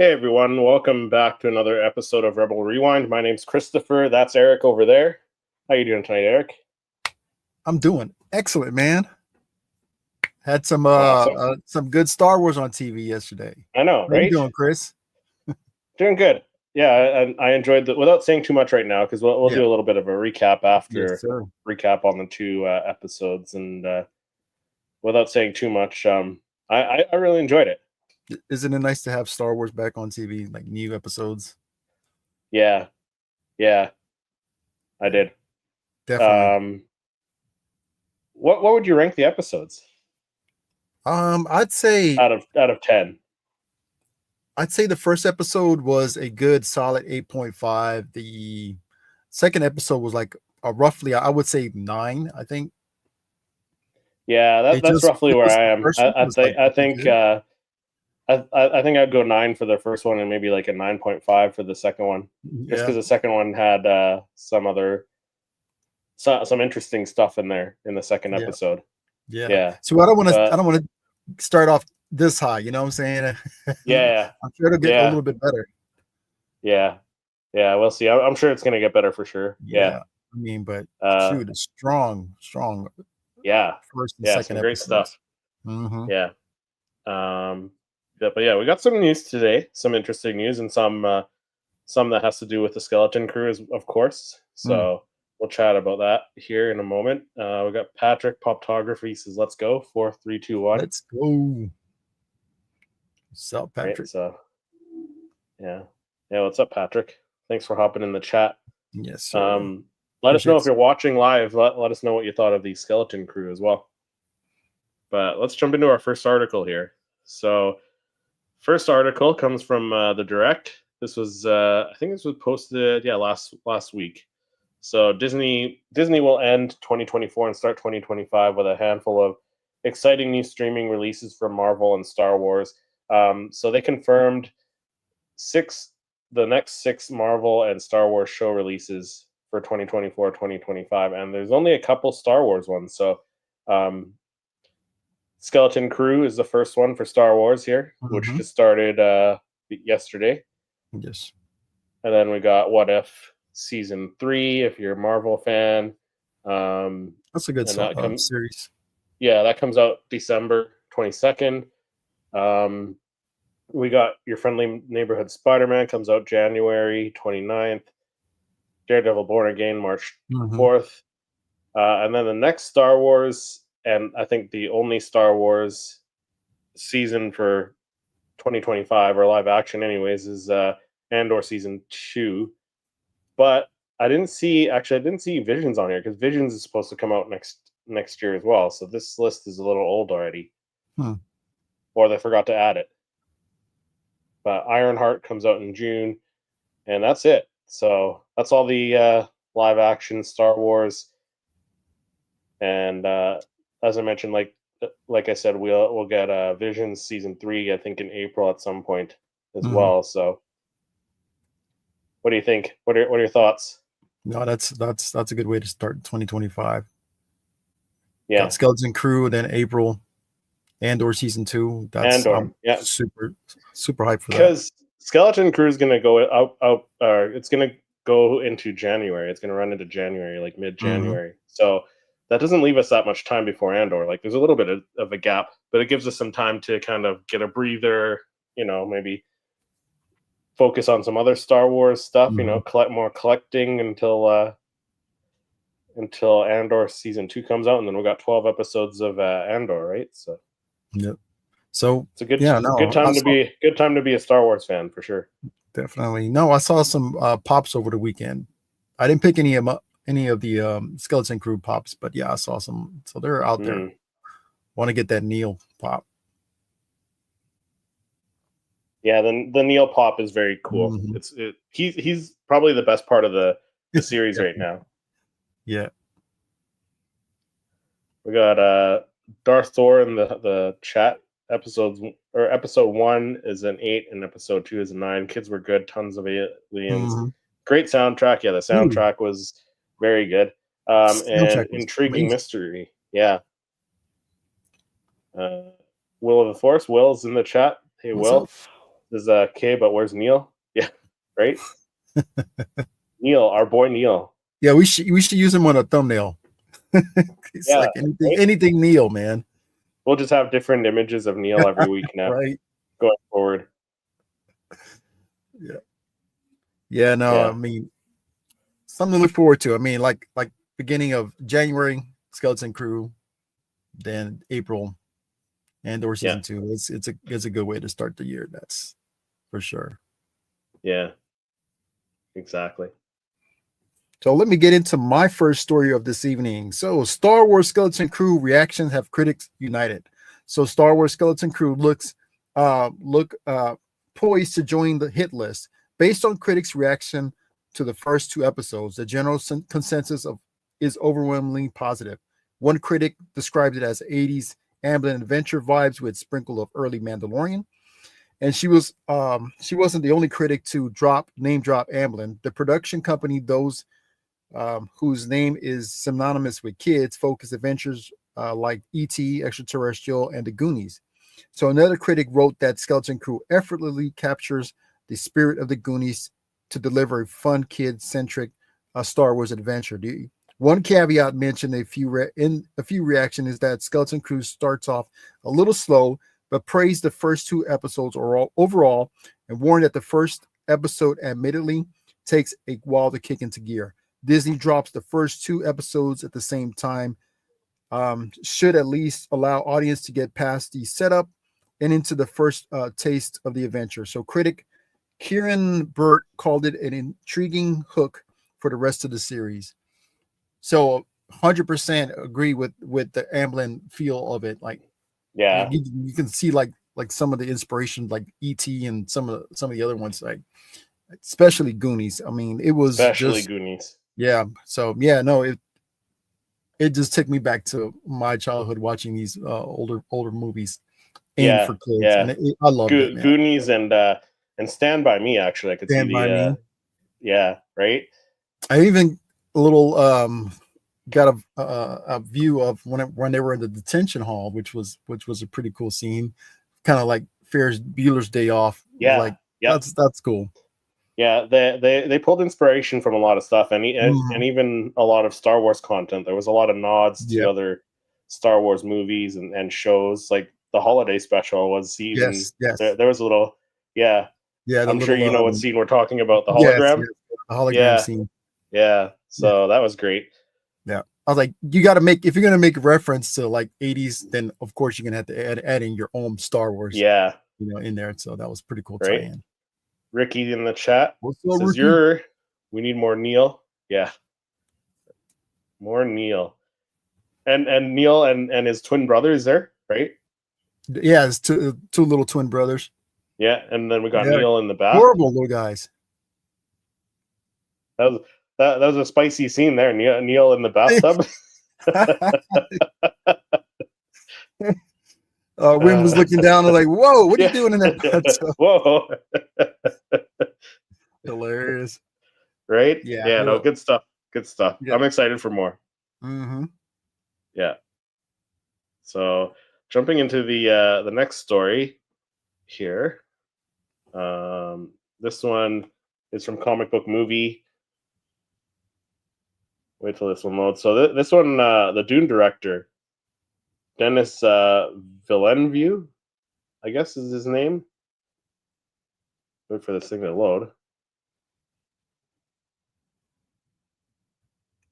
Hey everyone, welcome back to another episode of Rebel Rewind. My name's Christopher. That's Eric over there. How you doing tonight, Eric? I'm doing excellent, man. Had Awesome. some good Star Wars on TV yesterday. I know, How you right? doing, Chris? Doing good. Yeah, I enjoyed the. Without saying too much right now, because we'll Yeah. do a little bit of a recap Yes, after sir. recap on the two episodes, and without saying too much, I really enjoyed it. Isn't it nice to have Star Wars back on TV, like new episodes? Yeah, yeah, I Yeah, did. definitely. Um, what would you rank the episodes I'd say out of 10? the first episode was a good solid 8.5. The second episode was like roughly, I would say 9, I think. Yeah, that's roughly It where was I the am. first one was like I really think good. I think I'd go 9 for the first one and maybe like a 9.5 for the second one, just Yeah, because the second one had some interesting stuff in there in the second yeah, episode. yeah. Yeah, So I but don't want to start off this high, you know what I'm saying? yeah, I'm sure it'll get a yeah, little bit better. yeah, yeah. We'll see. I'm sure it's gonna get better for sure. Yeah, Yeah. I mean, but uh, shoot, it's strong yeah, first and yeah. second Some great episodes. stuff. Mm-hmm. Yeah. Um, but yeah, we got some news today. Some interesting news and some that has to do with the skeleton crew, of course. Mm. So we'll chat about that here in a moment. We got Patrick Poptography says, "Let's go 4-3-2-1." Let's go. What's up, Right. Patrick? So yeah, yeah. What's up, Patrick? Thanks for hopping in the chat. Yes, sir. Um, Let us know Appreciate if it. you're watching live. Let us know what you thought of the skeleton crew as well. But let's jump into our first article here. So first article comes from the Direct. This was I think this was posted last week. So Disney will end 2024 and start 2025 with a handful of exciting new streaming releases from Marvel and Star Wars. So they confirmed the next 6 Marvel and Star Wars show releases for 2024, 2025, and there's only a couple Star Wars ones. So um, Skeleton Crew is the first one for Star Wars here, which Mm-hmm. just started yesterday. Yes. And then we got What If season 3, if you're a Marvel fan. That's a good And series. that comes out December 22nd. We got Your Friendly Neighborhood Spider-Man comes out January 29th. Daredevil Born Again March Mm-hmm. 4th. And then the next Star Wars, and I think the only Star Wars season for 2025 or live action anyways is Andor season 2. But I didn't see Visions on here because Visions is supposed to come out next year as well. So this list is a little old already, Hmm. or they forgot to add it. But Ironheart comes out in June, and that's it. So that's all the live action Star Wars. And as I mentioned, like I said, we'll get Visions season 3, I think in April at some point as Mm-hmm. well. So what do you think? What are your thoughts? No, that's a good way to start 2025. Yeah, Got Skeleton Crew, then April, Andor season 2. Andor. I'm Yeah, super hyped for that. because Skeleton Crew is going to go out. It's going to go into January. It's going to run into January, like mid Mm-hmm. January. So that doesn't leave us that much time before Andor. Like there's a little bit of a gap, but it gives us some time to kind of get a breather. Maybe focus on some other Star Wars stuff. Mm-hmm. Collect more collecting until Andor season 2 comes out, and then we got 12 episodes of Andor, right? So Yep. So it's a good yeah, good no, I time to saw. be a Star Wars fan for sure. Definitely. No, I saw some pops over the weekend. I didn't pick any of the Skeleton Crew pops, but yeah, I saw some. So they're out there. Mm. Want to get that Neil pop? Yeah, the Neil pop is very cool. Mm-hmm. He's probably the best part of the series right Definitely. now. Yeah. We got Darth Thor in the chat. Episode 1 is an 8 and episode 2 is a 9. Kids were good, tons of aliens. Mm-hmm. Great soundtrack. Yeah, the Ooh, soundtrack was very good. And soundtrack was intriguing amazing. mystery. Yeah. Will of the Force. Will's in the chat. Hey, What's up? Will. There's K, but where's Neil? Yeah, right. Neil, our boy Neil. Yeah, we should use him on a thumbnail. It's Yeah, like right? anything Neil, man. We'll just have different images of Neil every week now, Right. going forward. Yeah. Yeah, no, I Yeah, mean, something to look forward to. I mean, like beginning of January, Skeleton Crew, then April, Andor yeah, season 2. It's a good way to start the year. That's for sure. yeah, exactly. So let me get into my first story of this evening. So Star Wars Skeleton Crew reactions have critics united. So Star Wars Skeleton Crew look poised to join the hit list. Based on critics' reaction to the first 2 episodes, the general consensus is overwhelmingly positive. One critic described it as 80s Amblin adventure vibes with sprinkle of early Mandalorian. And she wasn't the only critic to name drop Amblin. The production company, those whose name is synonymous with kids, focus adventures like E.T., Extraterrestrial, and the Goonies. So another critic wrote that Skeleton Crew effortlessly captures the spirit of the Goonies to deliver a fun, kid-centric Star Wars adventure. One caveat mentioned in a few reaction is that Skeleton Crew starts off a little slow, but praised the first 2 episodes overall and warned that the first episode admittedly takes a while to kick into gear. Disney drops the first 2 episodes at the same time, should at least allow audience to get past the setup and into the first taste of the adventure. So critic Kieran Burt called it an intriguing hook for the rest of the series. So 100% agree with the Amblin feel of it. Like, Yeah, you can see like some of the inspiration, like E.T. and some of the other ones, like especially Goonies. I mean, it was especially just, Goonies. yeah. So yeah, no, it just took me back to my childhood watching these older movies aimed Yeah, for kids, yeah. and I loved it, man. Goonies and Stand by Me. Actually, I could see Stand by the Me. yeah, right. I even a little got a view of when they were in the detention hall, which was a pretty cool scene, kind of like Ferris Bueller's Day Off. It was Yeah, like yep. that's cool. Yeah, they pulled inspiration from a lot of stuff, and even a lot of Star Wars content. There was a lot of nods to Yep. other Star Wars movies and shows. Like the holiday special was seen. Yes. There was a little, yeah. Yeah, the I'm sure little you know what scene we're talking about. The yes, hologram. the hologram Yeah, scene. yeah. Yeah. So that was great. Yeah. I was like, you got to if you're going to make a reference to like 80s, then of course you're going to have to add in your own Star Wars, Yeah, in there. So that was pretty cool right. tie-in. Ricky in the chat What's up, says Ricky? we need more Neil. Yeah, more Neil. And Neil and his twin brothers there, right? Yeah, it's two little twin brothers. Yeah, and then we got Yeah, Neil in the bath. horrible little guys. That was a spicy scene there. Neil in the bathtub. Wim was looking down and like, whoa, what are you doing in that bathtub? Whoa. Hilarious. Right? Yeah. No, good stuff. Good stuff. Yeah. I'm excited for more. Mm-hmm. Yeah. So jumping into the next story here. This one is from Comic Book Movie. Wait till this one loads. So this one, the Dune director, Dennis Villeneuve, I guess is his name. Wait for this thing to load.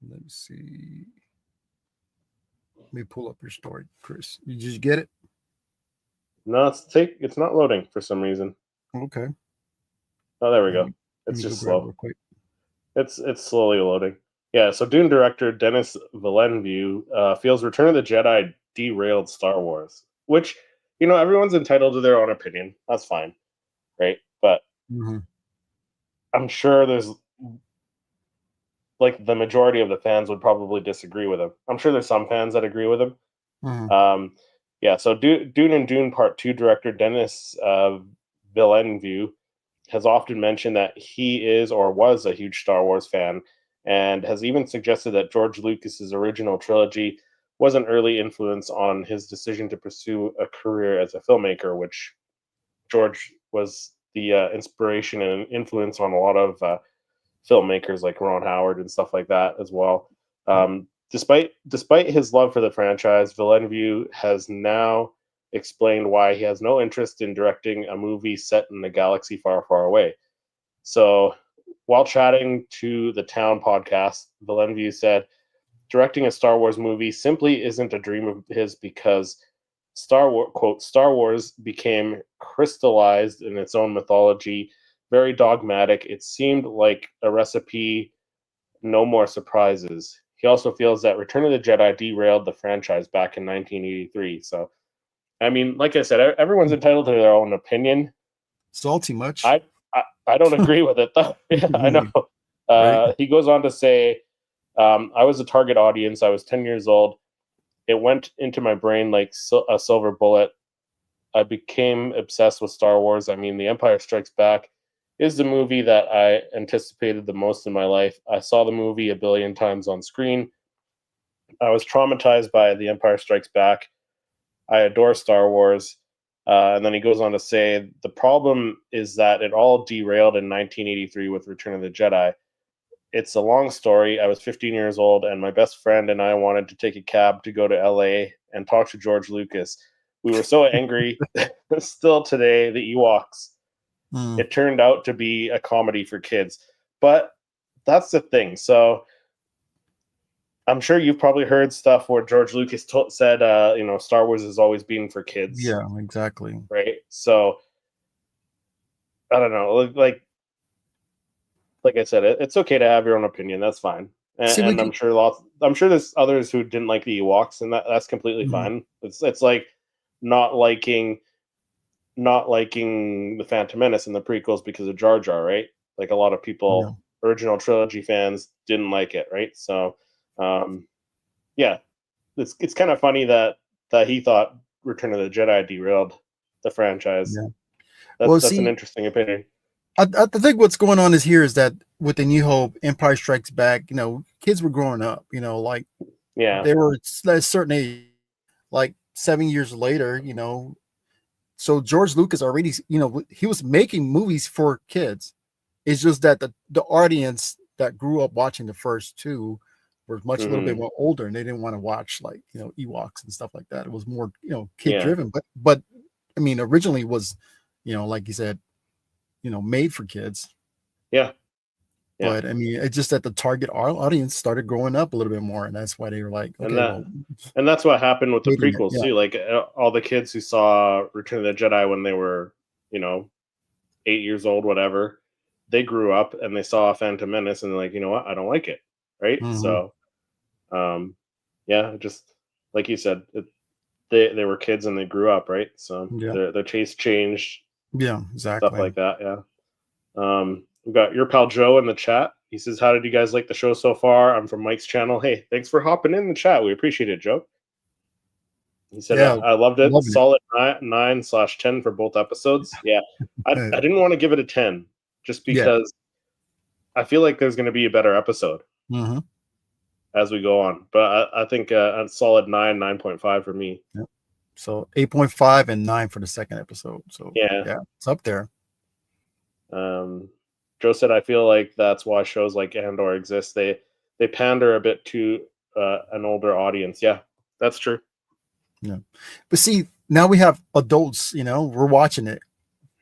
Let me see. Let me pull up your story, Chris. You just get it? No, it's not loading for some reason. Okay. Oh, there we go. It's just slow. Real quick. It's slowly loading. Yeah, so Dune director Dennis Villeneuve feels Return of the Jedi derailed Star Wars, which, everyone's entitled to their own opinion. That's fine, right? But I'm sure there's, like, the majority of the fans would probably disagree with him. I'm sure there's some fans that agree with him. Yeah, so Dune and Dune Part 2 director Dennis Villeneuve has often mentioned that he is or was a huge Star Wars fan, and has even suggested that George Lucas's original trilogy was an early influence on his decision to pursue a career as a filmmaker, which George was inspiration and influence on a lot of filmmakers like Ron Howard and stuff like that as well. Despite his love for the franchise, Villeneuve has now explained why he has no interest in directing a movie set in a galaxy far, far away. So, while chatting to the Town podcast, Villeneuve said, "Directing a Star Wars movie simply isn't a dream of his because Star Wars became crystallized in its own mythology, very dogmatic. It seemed like a recipe, no more surprises." He also feels that Return of the Jedi derailed the franchise back in 1983. So, I mean, like I said, everyone's entitled to their own opinion. Salty much? I don't agree with it, though. Yeah, I know. Right. He goes on to say, I was a target audience. I was 10 years old. It went into my brain like a silver bullet. I became obsessed with Star Wars. I mean, The Empire Strikes Back is the movie that I anticipated the most in my life. I saw the movie a billion times on screen. I was traumatized by The Empire Strikes Back. I adore Star Wars. And then he goes on to say, the problem is that it all derailed in 1983 with Return of the Jedi. It's a long story. I was 15 years old, and my best friend and I wanted to take a cab to go to LA and talk to George Lucas. We were so angry. Still today, the Ewoks. It turned out to be a comedy for kids. But that's the thing. So I'm sure you've probably heard stuff where George Lucas said, Star Wars has always been for kids. Yeah, exactly. Right? So I don't know. Like I said, it's okay to have your own opinion. That's fine. And I'm sure there's others who didn't like the Ewoks, and that's completely fine. It's like not liking the Phantom Menace and the prequels because of Jar Jar, right? Like a lot of people, original trilogy fans didn't like it, right? So, yeah, it's kind of funny that he thought Return of the Jedi derailed the franchise. Yeah. That's an interesting opinion. I think what's going on is that with the New Hope, Empire Strikes Back, kids were growing up, like they were at a certain age, like 7 years later, so George Lucas already, he was making movies for kids. It's just that the audience that grew up watching the first two were a little bit more older, and they didn't want to watch like, Ewoks and stuff like that. It was more, kid driven, but I mean, originally was, like you said, made for kids. Yeah. But I mean, it's just that the target audience started growing up a little bit more, and that's why they were like, okay, and that's what happened with the prequels too. Like all the kids who saw Return of the Jedi when they were, 8 years old, whatever, they grew up and they saw Phantom Menace and they're like, you know what, I don't like it, right? So, just like you said, they were kids and they grew up, right? So their taste changed. Yeah, exactly. Stuff like that. Yeah. We've got your pal Joe in the chat. He says, "How did you guys like the show so far? I'm from Mike's channel. Hey, thanks for hopping in the chat. We appreciate it, Joe." He said, "I loved it. Solid 9/10 for both episodes." Yeah, I didn't want to give it a 10 just because I feel like there's going to be a better episode as we go on. But I think a solid 9.5 for me. Yep. So 8.5 and 9 for the second episode. So yeah, it's up there. Joe said, "I feel like that's why shows like Andor exist. They pander a bit to an older audience." Yeah, that's true. Yeah, but see, now we have adults. We're watching it.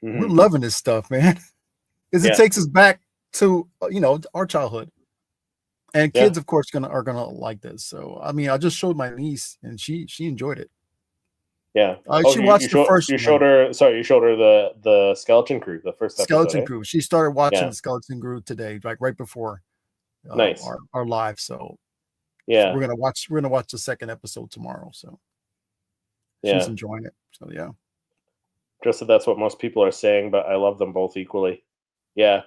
We're loving this stuff, man, because it takes us back to our childhood. And kids, of course, are gonna like this. So I mean, I just showed my niece, and she enjoyed it. Yeah. She watched the first. You showed her. Sorry, you showed her the Skeleton Crew, the first Skeleton Crew. She started watching the Skeleton Crew today, like right before our live. So yeah, we're gonna watch the second episode tomorrow. So she's enjoying it. So yeah. Just that's what most people are saying, but I love them both equally. Yeah.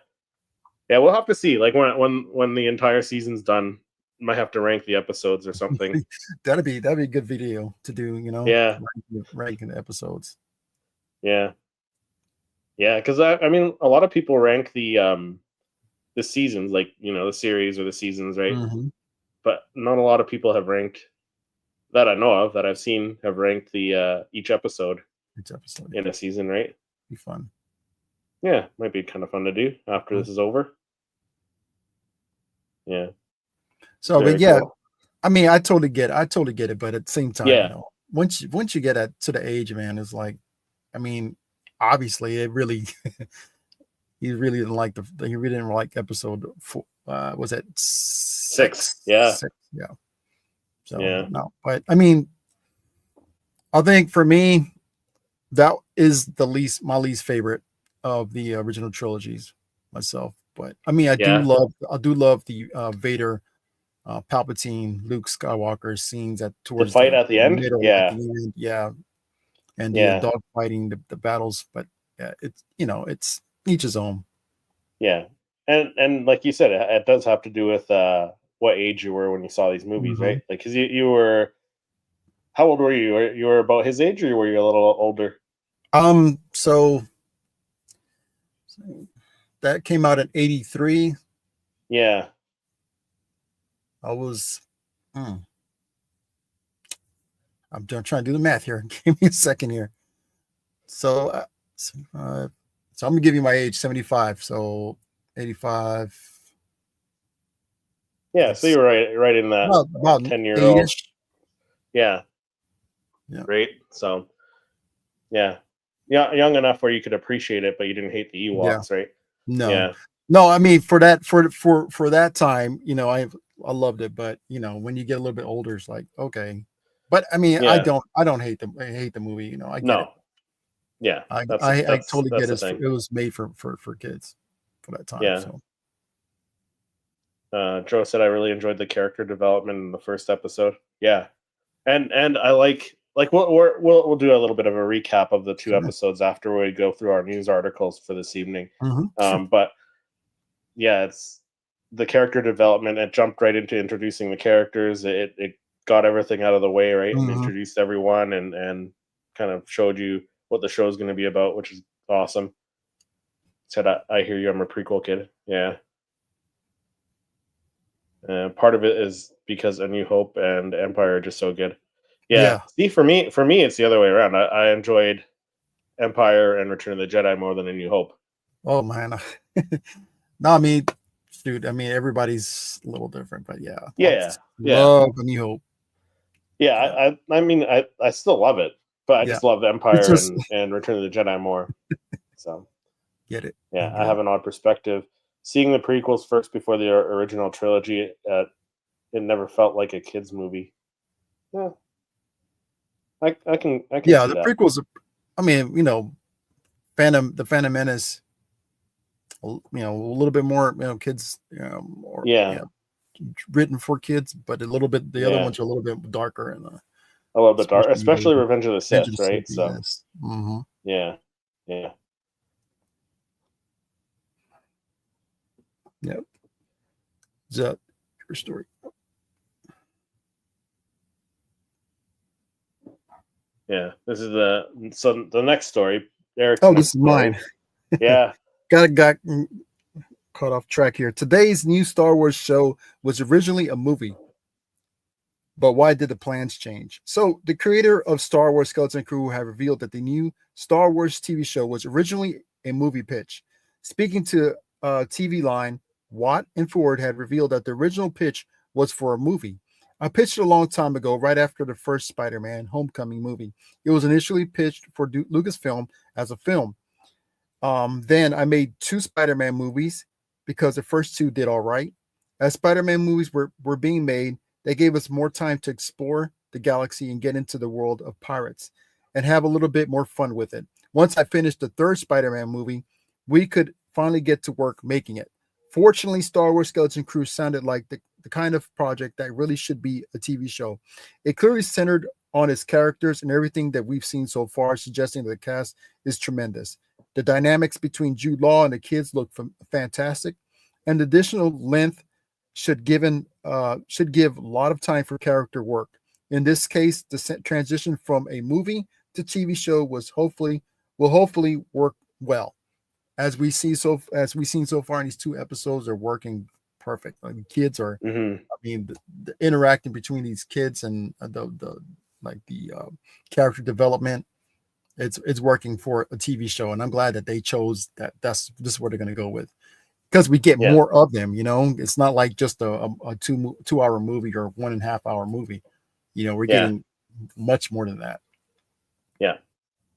Yeah, we'll have to see. Like when the entire season's done, might have to rank the episodes or something. that'd be a good video to do, Yeah, ranking the episodes. Yeah, because I mean, a lot of people rank the seasons, like the series or the seasons, right? But not a lot of people have ranked that I know of that I've seen have ranked the each episode in a season, right? Be fun. Yeah, might be kind of fun to do after this is over. Yeah, So, but very yeah, cool. I mean, I totally get it. I totally get it. But at the same time, Yeah, once you get to the age, man, it's like, I mean, obviously, it really he really didn't like he really didn't like episode 4. Was it 6. 6? Yeah, 6, yeah. So yeah, no, but I mean, I think for me, that is my least favorite of the original trilogies myself. But I mean, yeah. I do love the Vader, Palpatine, Luke Skywalker scenes at The towards fight the at the end. middle at Yeah, the end, yeah, and the yeah, dog fighting, the battles. But yeah, it's it's each his own. yeah. And like you said, it does have to do with what age you were when you saw these movies, Mhm. right? Like, because you were, how old were you? You were about his age, or were you a little older? So that came out in '83. Yeah, I was, hmm, I'm trying to do the math here. Give me a second here. So, so I'm gonna give you my age, 75. So 85. yeah. So That's you were right in that about 10-year old. eight-ish. Yeah, Yeah. great. So yeah, yeah, young enough where you could appreciate it, but you didn't hate the Yeah. Ewoks, right? No. Yeah, No, I mean for that for that time, I loved it, but when you get a little bit older, it's like, okay. But I mean, yeah. I don't hate I hate the movie, I get it. No, yeah. I That's I, I that's totally that's get the it. thing. It was made for kids for that time. Yeah. So Joe said I really enjoyed the character development in the first episode. Yeah, and I like we'll do a little bit of a recap of the two sure. episodes after we go through our news articles for this evening. Sure. But yeah, it's the character development. It jumped right into introducing the characters. It got everything out of the way, right, and Hmm. introduced everyone and kind of showed you what the show is going to be about, which is awesome. Said I hear you. I'm a prequel kid. Yeah. Part of it is because A New Hope and Empire are just so good. Yeah. Yeah. See, for me, it's the other way around. I enjoyed Empire and Return of the Jedi more than A New Hope. Oh man. No, I mean, dude, I mean everybody's a little different, but yeah, I Yeah, yeah, love A New Hope. yeah. Yeah. I mean, I still love it, but I Yeah. just love It's Empire just and Return of the Jedi more. So get it. I yeah, I get have it. an odd perspective. Seeing the prequels first before the original trilogy, it never felt like a kids movie. Yeah, I can Yeah, see the that. prequels I mean, the Phantom Menace, a little bit more, kids, or Yeah, written for kids, but a little bit the other yeah. ones are a little bit darker and A little bit dark, especially especially Revenge of the Sith, Vengeance of right? the So yes. Hmm. yeah, yeah, Yep. Is that your story? yeah. This is the next story, Eric's Oh, this next is mine. story. Yeah, Got caught off track here. Today's new Star Wars show was originally a movie, but why did the plans change? So, the creator of Star Wars Skeleton Crew have revealed that the new Star Wars TV show was originally a movie pitch. Speaking to TV Line, Watt and Ford had revealed that the original pitch was for a movie. I pitched it a long time ago, right after the first Spider-Man Homecoming movie. It was initially pitched for Lucasfilm as a film. Then I made two Spider-Man movies because the first two did all right. As Spider-Man movies were being made, they gave us more time to explore the galaxy and get into the world of pirates and have a little bit more fun with it. Once I finished the third Spider-Man movie, we could finally get to work making it. Fortunately, Star Wars Skeleton Crew sounded like the kind of project that really should be a TV show. It clearly centered on its characters and everything that we've seen so far, suggesting that the cast is tremendous. The dynamics between Jude Law and the kids look fantastic, and the additional length should give a lot of time for character work. In this case, the transition from a movie to TV show will hopefully work well. As we've seen so far in these two episodes, are working perfect. I mean, kids are. hmm I mean, the interacting between these kids and the character development. it's working for a TV show, and I'm glad that they chose that. This is what they're going to go with, because we get Yeah. more of them. It's not like just a 2 hour movie or 1.5 hour movie. We're Yeah. getting much more than that. Yeah.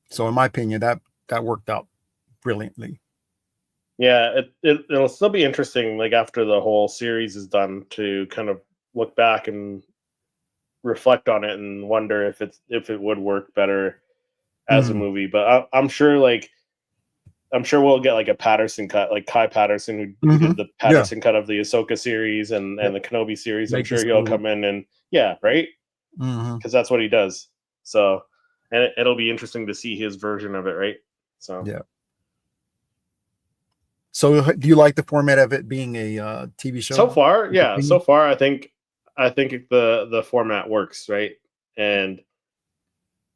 So in my opinion, that worked out brilliantly. Yeah, it'll still be interesting, like after the whole series is done, to kind of look back and reflect on it and wonder if it would work better as a Mm. movie. But I'm sure, I'm sure we'll get like a Patterson cut, like Kai Patterson, who did the Yeah. Patterson cut of the Ahsoka series and Yep. the Kenobi series. I'm Make sure this he'll movie. come in and yeah, right, Hmm. because that's what he does. So, and it'll be interesting to see his version of it, right? So Yeah. So do you like the format of it being a TV so show? far, Your yeah, so opinion? far I think the format works, right? And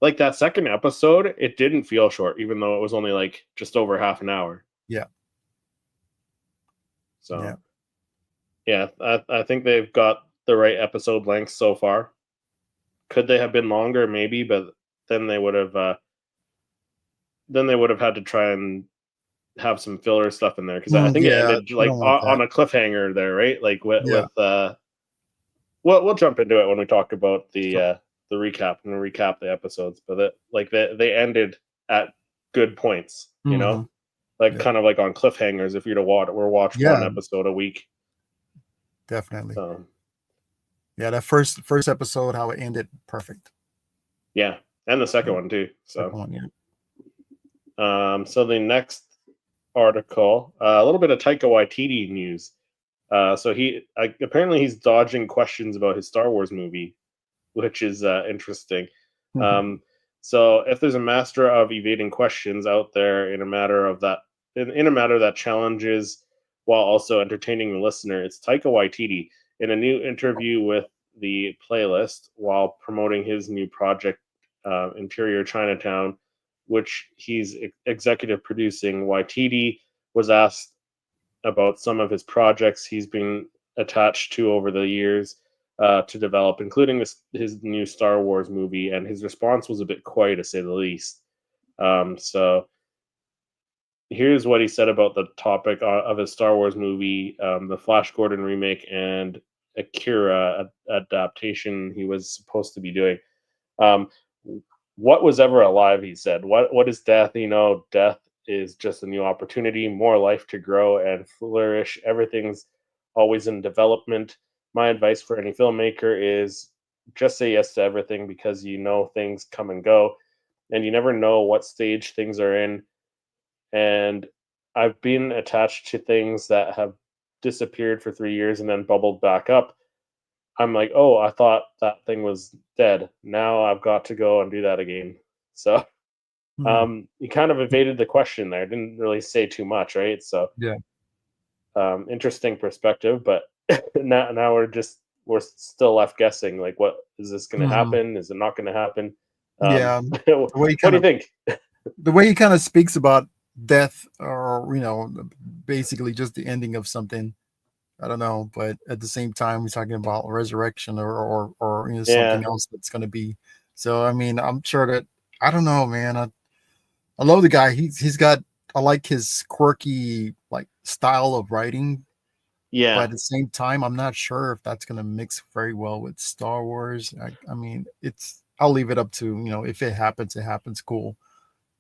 like that second episode, it didn't feel short, even though it was only like just over half an hour. Yeah. Yeah. So yeah, I think they've got the right episode length so far. Could they have been longer? Maybe, but then they would have had to try and have some filler stuff in there, because I think it Yeah. ended You like don't want that. on a cliffhanger there, right? Like Yeah. we'll jump into it when we talk about the recap and recap the episodes, but they ended at good points, Hmm. like Yeah. kind of like on cliffhangers. If you're to watch one Yeah. episode a week, Definitely. so Yeah. That first episode, how it ended, perfect. yeah, and the second Yeah. one too. Second So one, yeah. so the next article, a little bit of Taika Waititi news. So apparently he's dodging questions about his Star Wars movie, which is interesting. Mhm. Um, so if there's a master of evading questions out there in a matter that challenges while also entertaining the listener, it's Taika Waititi. In a new interview with the Playlist while promoting his new project, Interior Chinatown, which he's executive producing, Waititi was asked about some of his projects he's been attached to over the years to develop, including his new Star Wars movie, and his response was a bit quiet, to say the least. So here's what he said about the topic of his Star Wars movie, the Flash Gordon remake, and Akira adaptation he was supposed to be doing. Um, what was ever alive, he said. What is death? Death is just a new opportunity, more life to grow and flourish. Everything's always in development. My advice for any filmmaker is just say yes to everything, because things come and go, and you never know what stage things are in. And I've been attached to things that have disappeared for 3 years and then bubbled back up. I'm like, oh, I thought that thing was dead. Now I've got to go and do that again. So Mm. he kind of evaded the question there. Didn't really say too much, right? So Yeah. interesting perspective, but now we're still left guessing. Like, what is this going to Mhm. happen? Is it not going to happen? Yeah. The way he What kind do you of think? speaks about death, or basically just the ending of something. I don't know, but at the same time, he's talking about resurrection, or Yeah, something else that's going to be. So I mean, I'm sure that, I don't know, man. I love the guy. He's got, I like his quirky like style of writing, but yeah, at the same time, I'm not sure if that's going to mix very well with Star Wars. I mean, I'll leave it up to, if it happens, it happens. Cool.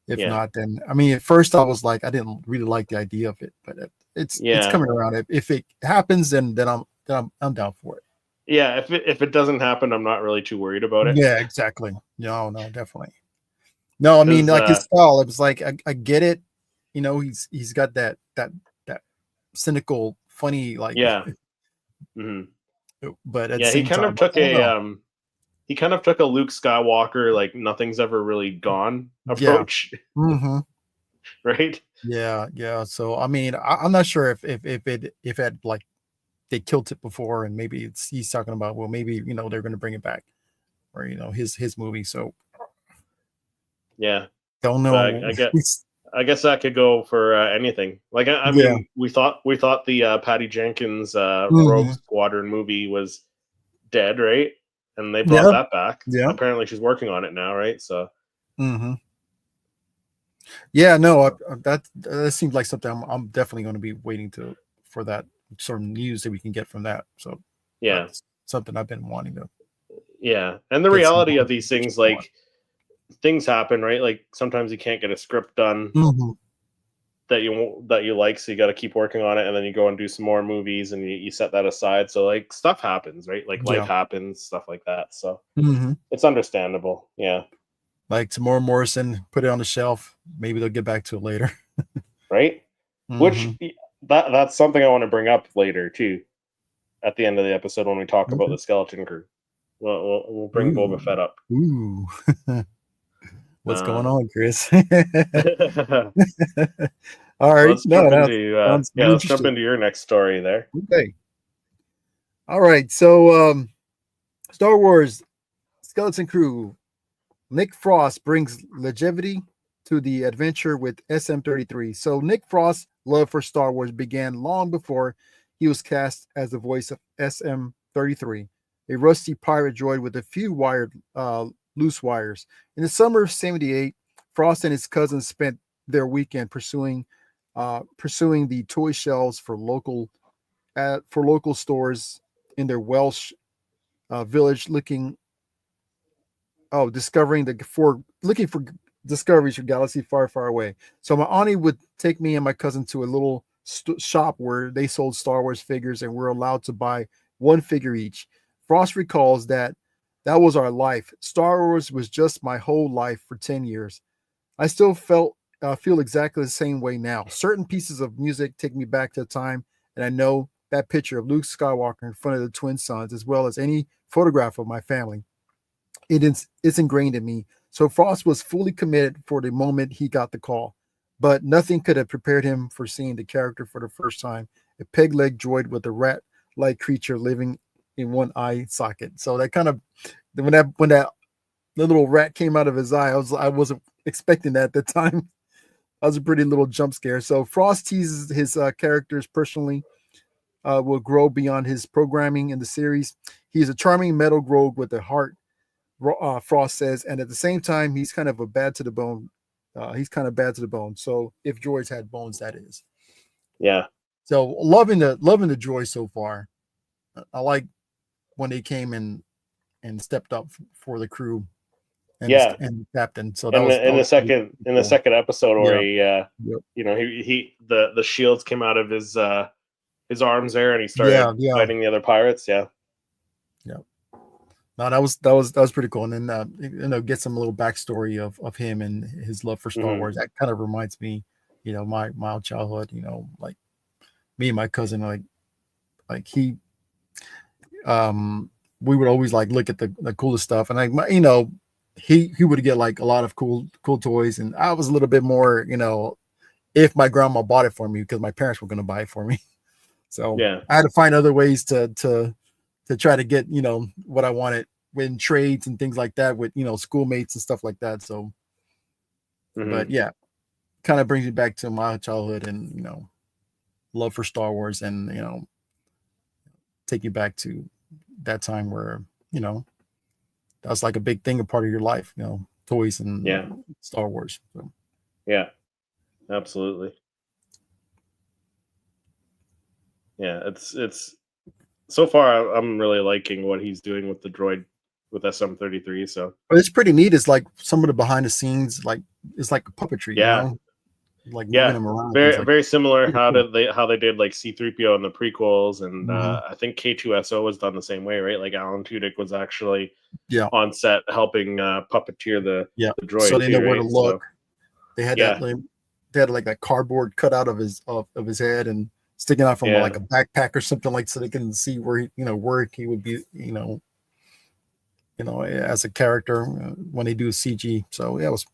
If yeah, not, then I mean, at first I was like, I didn't really like the idea of it, but it's yeah, coming around. If it happens, then I'm down for it. yeah. If it doesn't happen, I'm not really too worried about it. Yeah, exactly. No, definitely. No, I mean, Because like his style, it was like, I get it. He's got that cynical, funny, like, yeah, hmm but at the yeah. He same kind of time, took I don't know. a Luke Skywalker, like nothing's ever really gone Yeah. approach, Hmm. right? Yeah. So I mean, I'm not sure if it like they killed it before, and maybe he's talking about, well, maybe they're going to bring it back, or his movie. So Yeah, don't but know. I guess that could go for anything. Like I Yeah. mean, we thought the Patty Jenkins Rogue Hmm. Squadron movie was dead, right? And they brought Yeah. that back. Yeah. Apparently, she's working on it now, right? So Hmm. Yeah, no, that seems like something I'm definitely going to be waiting for that sort of news that we can get from that. So Yeah, that's something I've been wanting to yeah. And the get some reality more of these information things, on. like things happen, right? Like sometimes you can't get a script done Mhm. that you like, so you got to keep working on it, and then you go and do some more movies, and you set that aside. So like stuff happens, right? Like life Yeah. happens, stuff like that. So Hmm. it's understandable. Yeah, Like Tamora Morrison, put it on the shelf. Maybe they'll get back to it later. right. Hmm. Which that's something I want to bring up later too, at the end of the episode when we talk about Okay. the Skeleton Crew. We'll bring Boba Ooh. Fett up. Ooh. What's going Um, on, Chris? let's All right. No, jump that into sounds yeah, really let's jump interesting. into your next story there. Okay. All right. So, Star Wars Skeleton Crew. Nick Frost brings longevity to the adventure with SM-33. So Nick Frost's love for Star Wars began long before he was cast as the voice of SM-33, a rusty pirate droid with a few loose wires. In the summer of '78, Frost and his cousins spent their weekend pursuing the toy shelves for local stores in their Welsh village, discovering the for looking for discoveries for galaxy far, far away. So my auntie would take me and my cousin to a little shop where they sold Star Wars figures, and we're allowed to buy one figure each. Frost recalls that was our life. Star Wars was just my whole life for 10 years. I still feel exactly the same way now. Certain pieces of music take me back to a time, and I know that picture of Luke Skywalker in front of the twin suns, as well as any photograph of my family. It's ingrained in me. So Frost was fully committed for the moment he got the call, but nothing could have prepared him for seeing the character for the first time, a peg-leg droid with a rat-like creature living in one eye socket. So that kind of when that little rat came out of his eye, I wasn't expecting that at the time. That was a pretty little jump scare. So Frost teases his characters personally will grow beyond his programming in the series. He's a charming metal rogue with a heart, Frost says, and at the same time, he's kind of a bad to the bone. He's kind of bad to the bone. So if droids had bones, that is. Yeah, So loving the droid so far. I like when they came and stepped up for the crew yeah. and the captain. So And that in the was pretty cool. second episode where Yeah. he Yep. you know he the shields came out of his arms there, and he Yeah. started Yeah. fighting the other pirates. Yeah, Yeah. No, that was pretty cool. And then get some little backstory of him and his love for Star hmm Wars. That kind of reminds me, my childhood. Like me and my cousin, like he we would always like look at the coolest stuff, and he would get like a lot of cool toys, and I was a little bit more, if my grandma bought it for me because my parents were going to buy it for me. So yeah, I had to find other ways to try to get what I wanted, when trades and things like that with schoolmates and stuff like that. So, hmm but yeah, kind of brings me back to my childhood and love for Star Wars, and take you back to that time where that was like a big thing, a part of your life, toys yeah, and Star Wars. So, yeah. Absolutely. Yeah, it's so far I'm really liking what he's doing with the droid with SM-33. So but it's pretty neat. It's like some of the behind the scenes, like it's like puppetry, yeah, like moving yeah, them around and things very like very similar. pretty cool. How they did like C-3PO in the prequels, and Mhm. I think K2SO was done the same way, right? Like Alan Tudyk was actually Yeah, on set helping puppeteer yeah. the So droid they know too, where to right? look. So They had yeah, like that cardboard cut out of his head and sticking out from yeah, like a backpack or something, like, so they can see where he would be, as a character when they do CG. So yeah, it was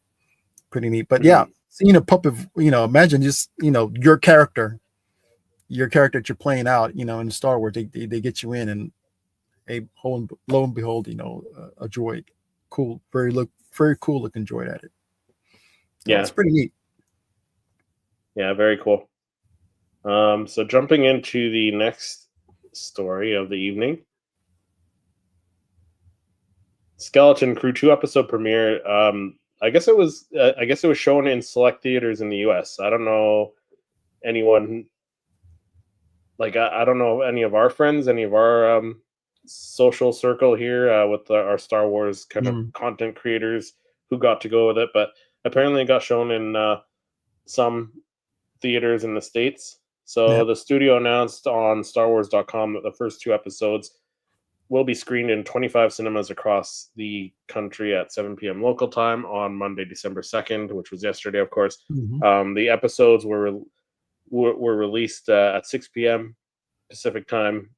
pretty neat. But yeah, hmm seeing a puppet, imagine just your character that you're playing out, in Star Wars, they get you in, and lo and behold, a droid, cool, very cool looking droid at it. So it's yeah, pretty neat. yeah, very cool. So jumping into the next story of the evening. Skeleton Crew 2 episode premiere. I guess it was shown in select theaters in the U.S. I don't know anyone like I don't know any of our friends, any of our social circle here with our Star Wars kind of Mm, content creators who got to go with it, but apparently it got shown in some theaters in the States. yeah. So the studio announced on StarWars.com that the first two episodes will be screened in 25 cinemas across the country at 7 p.m. local time on Monday, December 2nd, which was yesterday, of course. Mhm. The episodes were released at 6 p.m. Pacific time.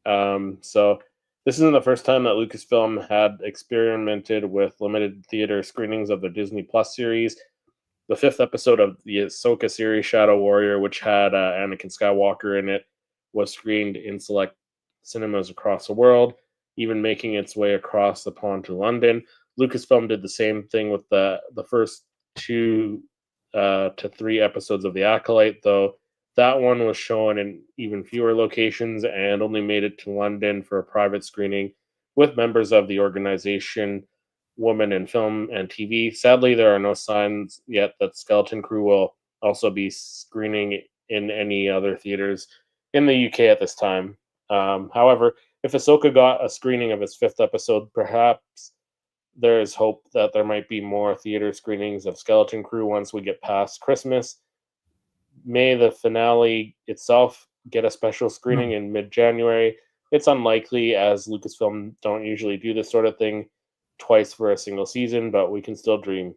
So this isn't the first time that Lucasfilm had experimented with limited theater screenings of the Disney Plus series. The fifth episode of the Ahsoka series, Shadow Warrior, which had Anakin Skywalker in it, was screened in select cinemas across the world, even making its way across the pond to London. Lucasfilm did the same thing with the first two to three episodes of The Acolyte, though that one was shown in even fewer locations and only made it to London for a private screening with members of the organization Women in Film and TV. Sadly, there are no signs yet that Skeleton Crew will also be screening in any other theaters in the UK at this time. However, if Ahsoka got a screening of its fifth episode, perhaps there is hope that there might be more theater screenings of Skeleton Crew once we get past Christmas. May the finale itself get a special screening in mid-January. It's unlikely, as Lucasfilm don't usually do this sort of thing twice for a single season, but we can still dream.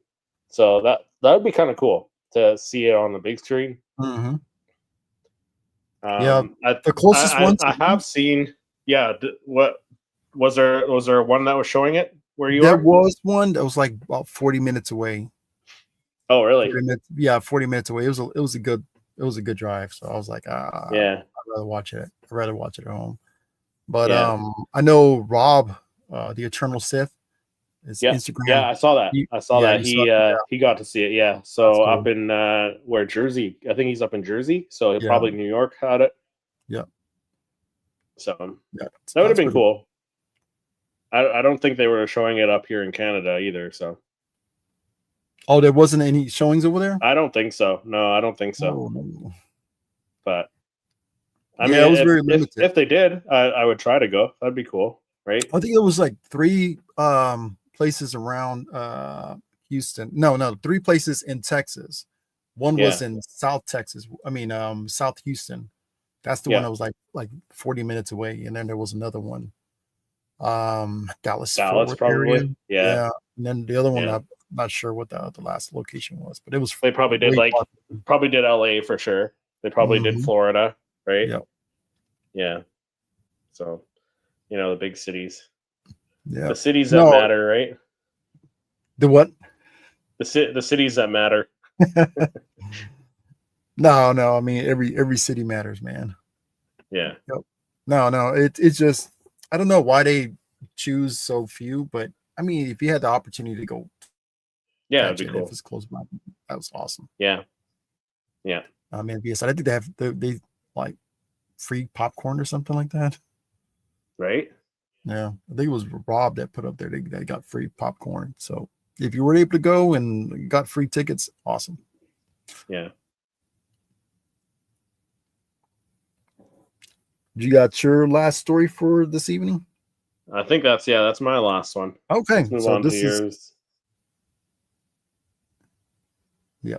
So that would be kind of cool to see it on the big screen. Mm-hmm. Yeah, I, the closest one I to have seen. Yeah, what was there? Was there one that was showing it where you there are? was one that was like about 40 minutes away. Oh, really? 40 minutes, yeah, 40 minutes away. It was a good drive. So I was like, Yeah, I'd rather watch it. I'd rather watch it at home. But yeah, I know Rob, the Eternal Sith, his yeah, yeah. Instagram. I saw that. I saw Yeah, that. you saw it. Yeah, He got to see it. Yeah. that's So up cool. in where Jersey? I think he's up in Jersey. So Yeah, probably New York had it. yeah, So yeah. that would have That's been pretty. cool. I don't think they were showing it up here in Canada either. So Oh, there wasn't any showings over there. I don't think so. No, I don't think so. Oh no. But I Yeah, mean, it was very limited. if they did, I would try to go. That'd be cool, right? I think it was like three places around Houston. No, three places in Texas. One was Yeah, in South Texas. I mean, South Houston. That's the one yeah. that was like 40 minutes away. And then there was another one, Dallas Fort Dallas Worth area. probably. Yeah, Yeah. And then the other one, yeah. I'm not sure what the last location was, but it was They probably did way far. probably did LA for sure. They probably did Mhm. Florida, right? Yeah. Yeah. So, the big cities. Yeah. The cities that No, matter, right? the what? The cities that matter. No. I mean, every city matters, man. Yeah. Yep. No. It's just I don't know why they choose so few, but I mean, if you had the opportunity to go Yeah, it'd catch be it, if cool. it's close by, that was awesome. Yeah. Yeah. I mean, yes, I think they like free popcorn or something like that. Right? Yeah, I think it was Rob that put up there. They got free popcorn. So if you were able to go and got free tickets, awesome. Yeah. You got your last story for this evening? I think that's my last one. Okay, Let's move so on to this is yours. yeah.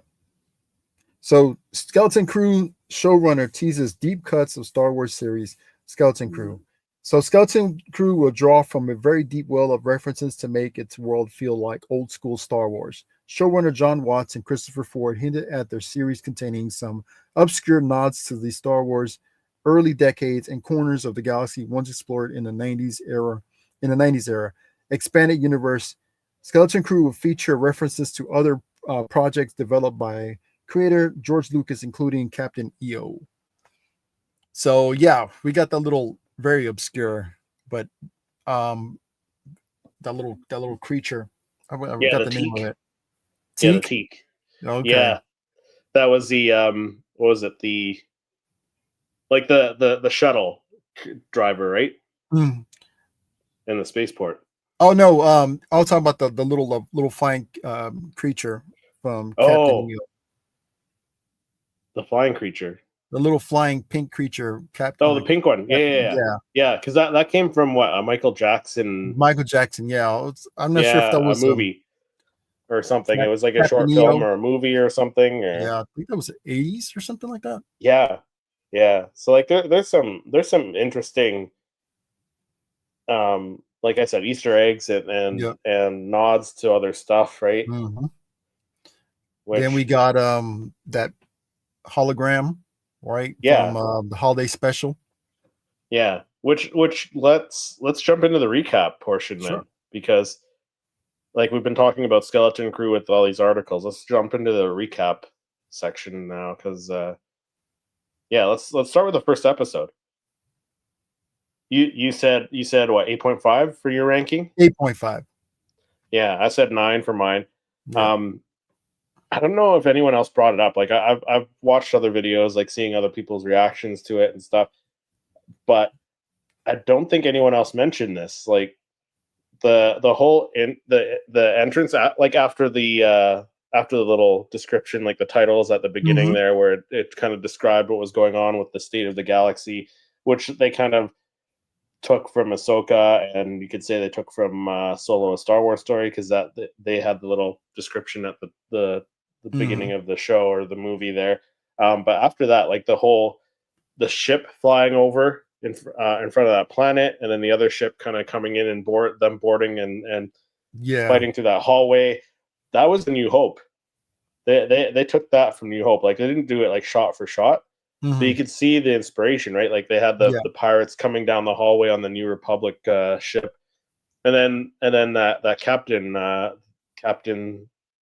So Skeleton Crew showrunner teases deep cuts of Star Wars series Skeleton Crew. So Skeleton Crew will draw from a very deep well of references to make its world feel like old school Star Wars. Showrunner John Watts and Christopher Ford hinted at their series containing some obscure nods to the Star Wars early decades and corners of the galaxy once explored in the 90s era. Expanded universe, Skeleton Crew will feature references to other projects developed by creator George Lucas, including Captain EO. So yeah, we got that little very obscure, but um that little creature. I Yeah, got the the name of teak. it. Yeah, the Teak. teak. Okay. Yeah. That was the what was it? The like the shuttle driver, right? Mm. In the spaceport. Oh no, I was talking about the little flying creature from Captain Oh, EO. the flying creature. The little flying pink creature, Oh, the pink one. Yeah, yeah, yeah, Yeah, yeah. Because that came from what, a Michael Jackson. Michael Jackson. Yeah, I'm not sure if that Yeah, a was movie or something. It was like a Captain short film EO. or a movie or something. Or Yeah, I think that was the 80s or something like that. yeah, yeah. So like there's some interesting, like I said, Easter eggs and Yeah. nods to other stuff, right? Hmm. Then we Which got that hologram, right, from yeah, the holiday special. yeah. Which let's jump into the recap portion Sure. then, because like we've been talking about Skeleton Crew with all these articles. Let's jump into the recap section now, because yeah, let's start with the first episode. You said what, 8.5 for your ranking? 8.5. Yeah, I said 9 for mine. Yeah. Um, I don't know if anyone else brought it up. Like I've watched other videos, like seeing other people's reactions to it and stuff, but I don't think anyone else mentioned this. Like the whole in the entrance at, like after the little description, like the titles at the beginning Hmm. there, where it kind of described what was going on with the state of the galaxy, which they kind of took from Ahsoka, and you could say they took from Solo: A Star Wars Story, because that they had the little description at the beginning Hmm. of the show or the movie there. But after that, like the ship flying over in front of that planet, and then the other ship kind of coming in and boarding and Yeah. fighting through that hallway. That was the New Hope. They took that from New Hope. Like they didn't do it like shot for shot, but Hmm. you could see the inspiration, right? Like they had Yeah. the pirates coming down the hallway on the New Republic ship, and then that Captain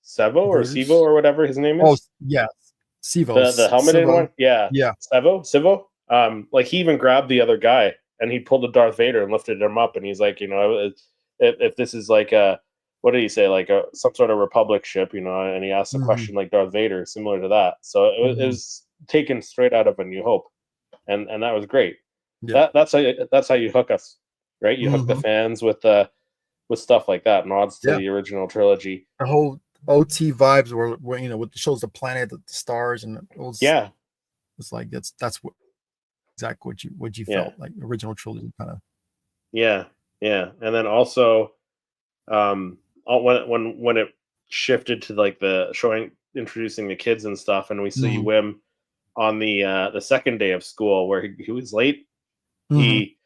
Sevo or Sivo Bruce. or whatever his name Oh, is, yeah. the Sivos. helmeted Sivo. one, yeah, Yeah. Sevo. Like he even grabbed the other guy and he pulled a Darth Vader and lifted him up, and he's like, if this is like a, what did he say, like a some sort of Republic ship, and he asked a Hmm. question like Darth Vader, similar to that. So Hmm. was taken straight out of A New Hope, and that was great. Yeah. That's how you hook us, right? You hook the Hmm. fans with stuff like that, nods to Yeah. the original trilogy. The whole OT vibes where what shows the planet, the stars, and those. Yeah, It's like that's what exactly what you yeah, felt like original trilogy kind of. yeah, yeah. And then also, when it shifted to like the showing introducing the kids and stuff, and we see Hmm. Wim on the second day of school where he was late. Hmm. He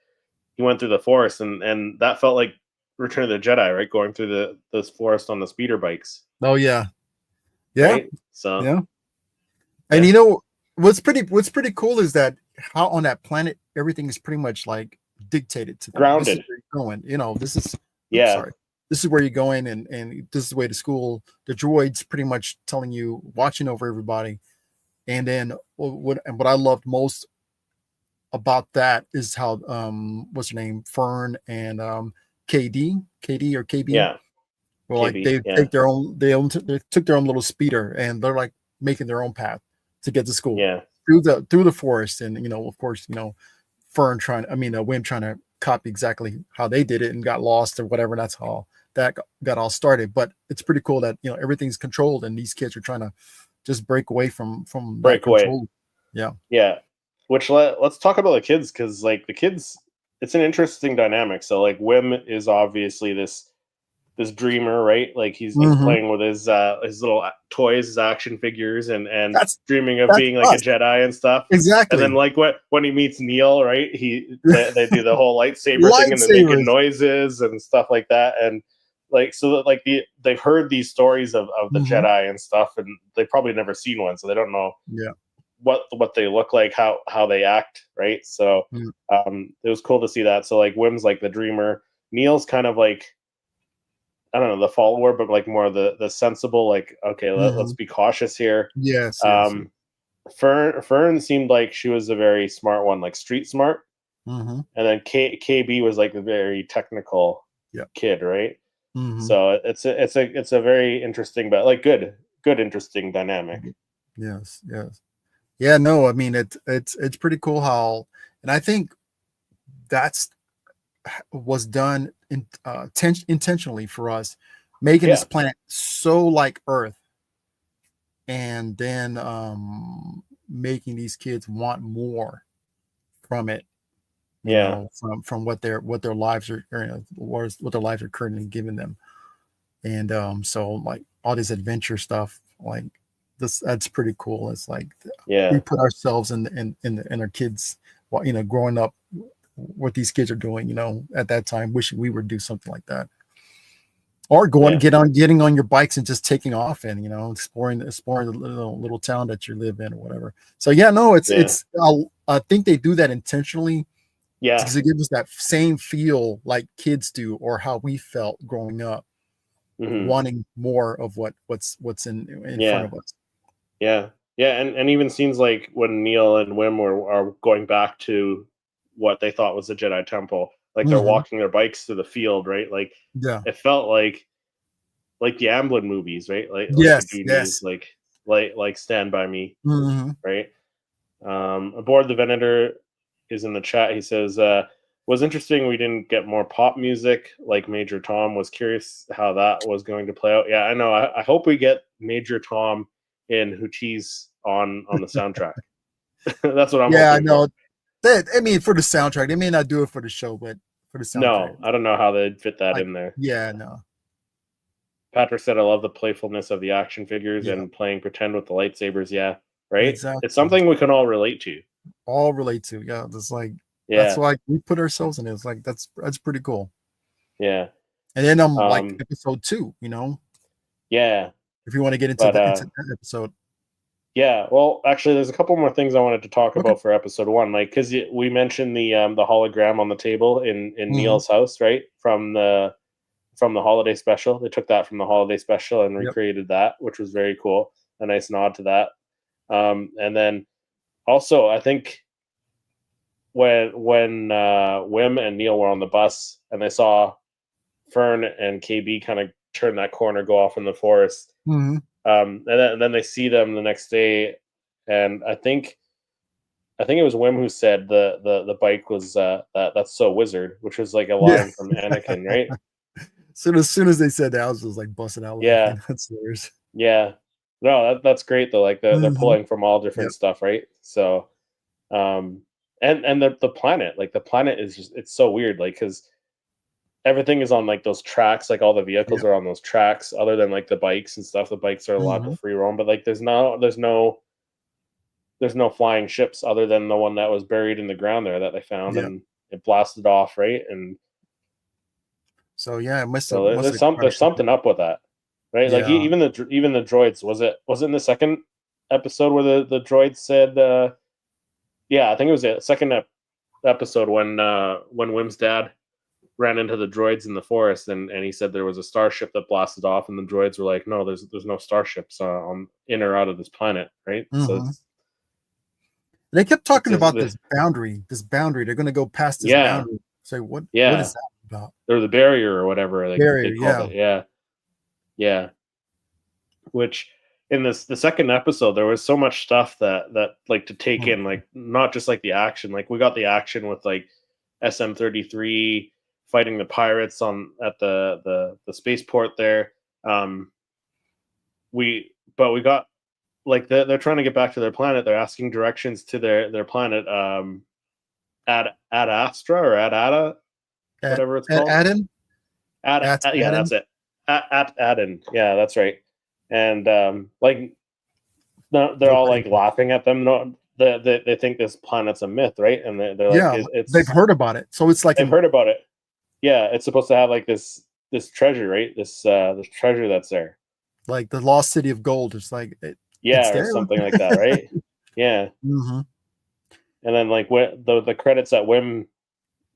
went through the forest, and that felt like Return of the Jedi, right? Going through this forest on the speeder bikes, Oh yeah. Yeah. right? So Yeah. And yeah, what's pretty cool is that how on that planet everything is pretty much like dictated to them. This is grounded. where you're going. This is oops, Yeah, sorry. This is where you're going, and this is the way to school. The droids pretty much telling you, watching over everybody. And then what I loved most about that is how what's her name? Fern and KD or KB. yeah, Well, like KB. they Yeah, take they took their own little speeder, and they're like making their own path to get to school yeah, through the forest. And of course, Fern Wim trying to copy exactly how they did it and got lost or whatever. That's how that got all started. But it's pretty cool that everything's controlled, and these kids are trying to just break away from that breakaway. control. Yeah. Yeah, which let's talk about the kids, because like the kids, it's an interesting dynamic. So like Wim is obviously this dreamer, right? Like he's Hmm. playing with his little toys, his action figures, and That's dreaming of that's being like a us Jedi and stuff. And then exactly. like when he meets Neil, right? They do the whole lightsaber thing, and they're making Lightsabers. noises and stuff like that. And like so that like they've heard these stories of the Hmm. Jedi and stuff, and they've probably never seen one, so they don't know Yeah. what they look like, how they act, right? So Mm. it was cool to see that. So like Wim's like the dreamer, Neil's kind of like, I don't know, the follower, but like more the sensible, like, okay, let's Mhm. be cautious here. Yes, yes, yes. Um, Fern seemed like she was a very smart one, like street smart, Mhm. and then KB was like a very technical Yeah. kid, right? Mhm. So it's a very interesting, but like good interesting dynamic. Yes, yes. Yeah, no, I mean it's pretty cool how, and I think that's was done intentionally for us, making Yeah. this planet so like Earth, and then making these kids want more from it, Yeah. from what their lives are, what their lives are currently giving them. And so like all this adventure stuff, like that's pretty cool. It's like we Yeah. put ourselves in our kids, while growing up, what these kids are doing, at that time, wishing we would do something like that, or Yeah. getting on your bikes and just taking off and exploring the little town that you live in or whatever. So yeah, no, Yeah. I think they do that intentionally Yeah. to give us that same feel like kids do, or how we felt growing up, Hmm. wanting more of what's in front Yeah. of us. Yeah. Yeah. And even scenes like when Neil and Wim are going back to what they thought was the Jedi Temple, like they're Hmm. walking their bikes through the field, right? Like Yeah. it felt like the Amblin movies, right? Like the Yes. Goonies, Yes. like Stand by Me, Hmm. right? Aboard the Venator is in the chat. He says, was interesting we didn't get more pop music like Major Tom. Was curious how that was going to play out. Yeah, I know. I hope we get Major Tom in Hooties on the soundtrack. That's what I'm Yeah, I hoping for. know. I mean, for the soundtrack, they may not do it for the show, but for the soundtrack, No, I don't know how they'd fit that like, in there. yeah, no, Patrick said, I love the playfulness of the action figures yeah, and playing pretend with the lightsabers. Yeah, right? It's exactly. something we can all relate to. All relate to, yeah. That's like that's Yeah, why we put ourselves in it. It's like that's pretty cool. yeah, And then like um, episode 2, yeah. if you want to get into But that episode. yeah, well, actually, there's a couple more things I wanted to talk Okay. about for episode one, like because we mentioned the hologram on the table in Hmm. Neil's house, right? From the holiday special. They took that from the holiday special and Yep. recreated that, which was very cool. A nice nod to that. And then also, I think when Wim and Neil were on the bus and they saw Fern and KB kind of turn that corner, go off in the forest, Hmm. and then they see them the next day, and I think it was Wim who said the bike was that's so wizard, which was like a Yeah. line from Anakin, right? So as soon as they said that, I was just like busting out Yeah, laughing. That's hilarious. yeah. No, that's great though. Like they're Hmm. pulling from all Yep. different stuff, right? So, um, and the planet, like the planet is just it's so weird, like because everything is on like those tracks, like all the vehicles Yep. are on those tracks, other than like the bikes and stuff. The bikes are allowed to Hmm. free roam, but like there's no flying ships other than the one that was buried in the ground there that they found Yep. and it blasted off, right? And So yeah, it must have so must there's have some there's crashed. something up with that, right? Like Yeah. even the droids, was it in the second episode where the droid said, yeah, I think it was the second episode when Wim's dad ran into the droids in the forest and he said there was a starship that blasted off and the droids were like, no, there's no starships on in or out of this planet, right? So Hmm. They kept it's talking just about this boundary. This boundary. They're going to go past this yeah, boundary. Say, what yeah, is that about? or the barrier or whatever they Barrier. called Yeah. it. Yeah, yeah. Which in the second episode there was so much stuff that like to take in, Mhm. like not just like the action. Like we got the action with like SM-33 fighting the pirates on at the spaceport there. Um, but we got like they're trying to get back to their planet. They're asking directions to their planet. Ad Astra or Ad Ada, whatever it's At called. Adam. At Yeah, Adam. that's it. At Aden. Yeah, that's right. And like no, they're all Nobody. like laughing at them. No, they think this planet's a myth, right? And they're like, Yeah, they've it's heard about it. So it's like they've heard about it. Yeah, it's supposed to have like this treasure, right? This treasure that's there. like the lost city of gold. It's like it's Yeah, or there. something like that, right? Yeah. Hmm. And then like the credits that Wim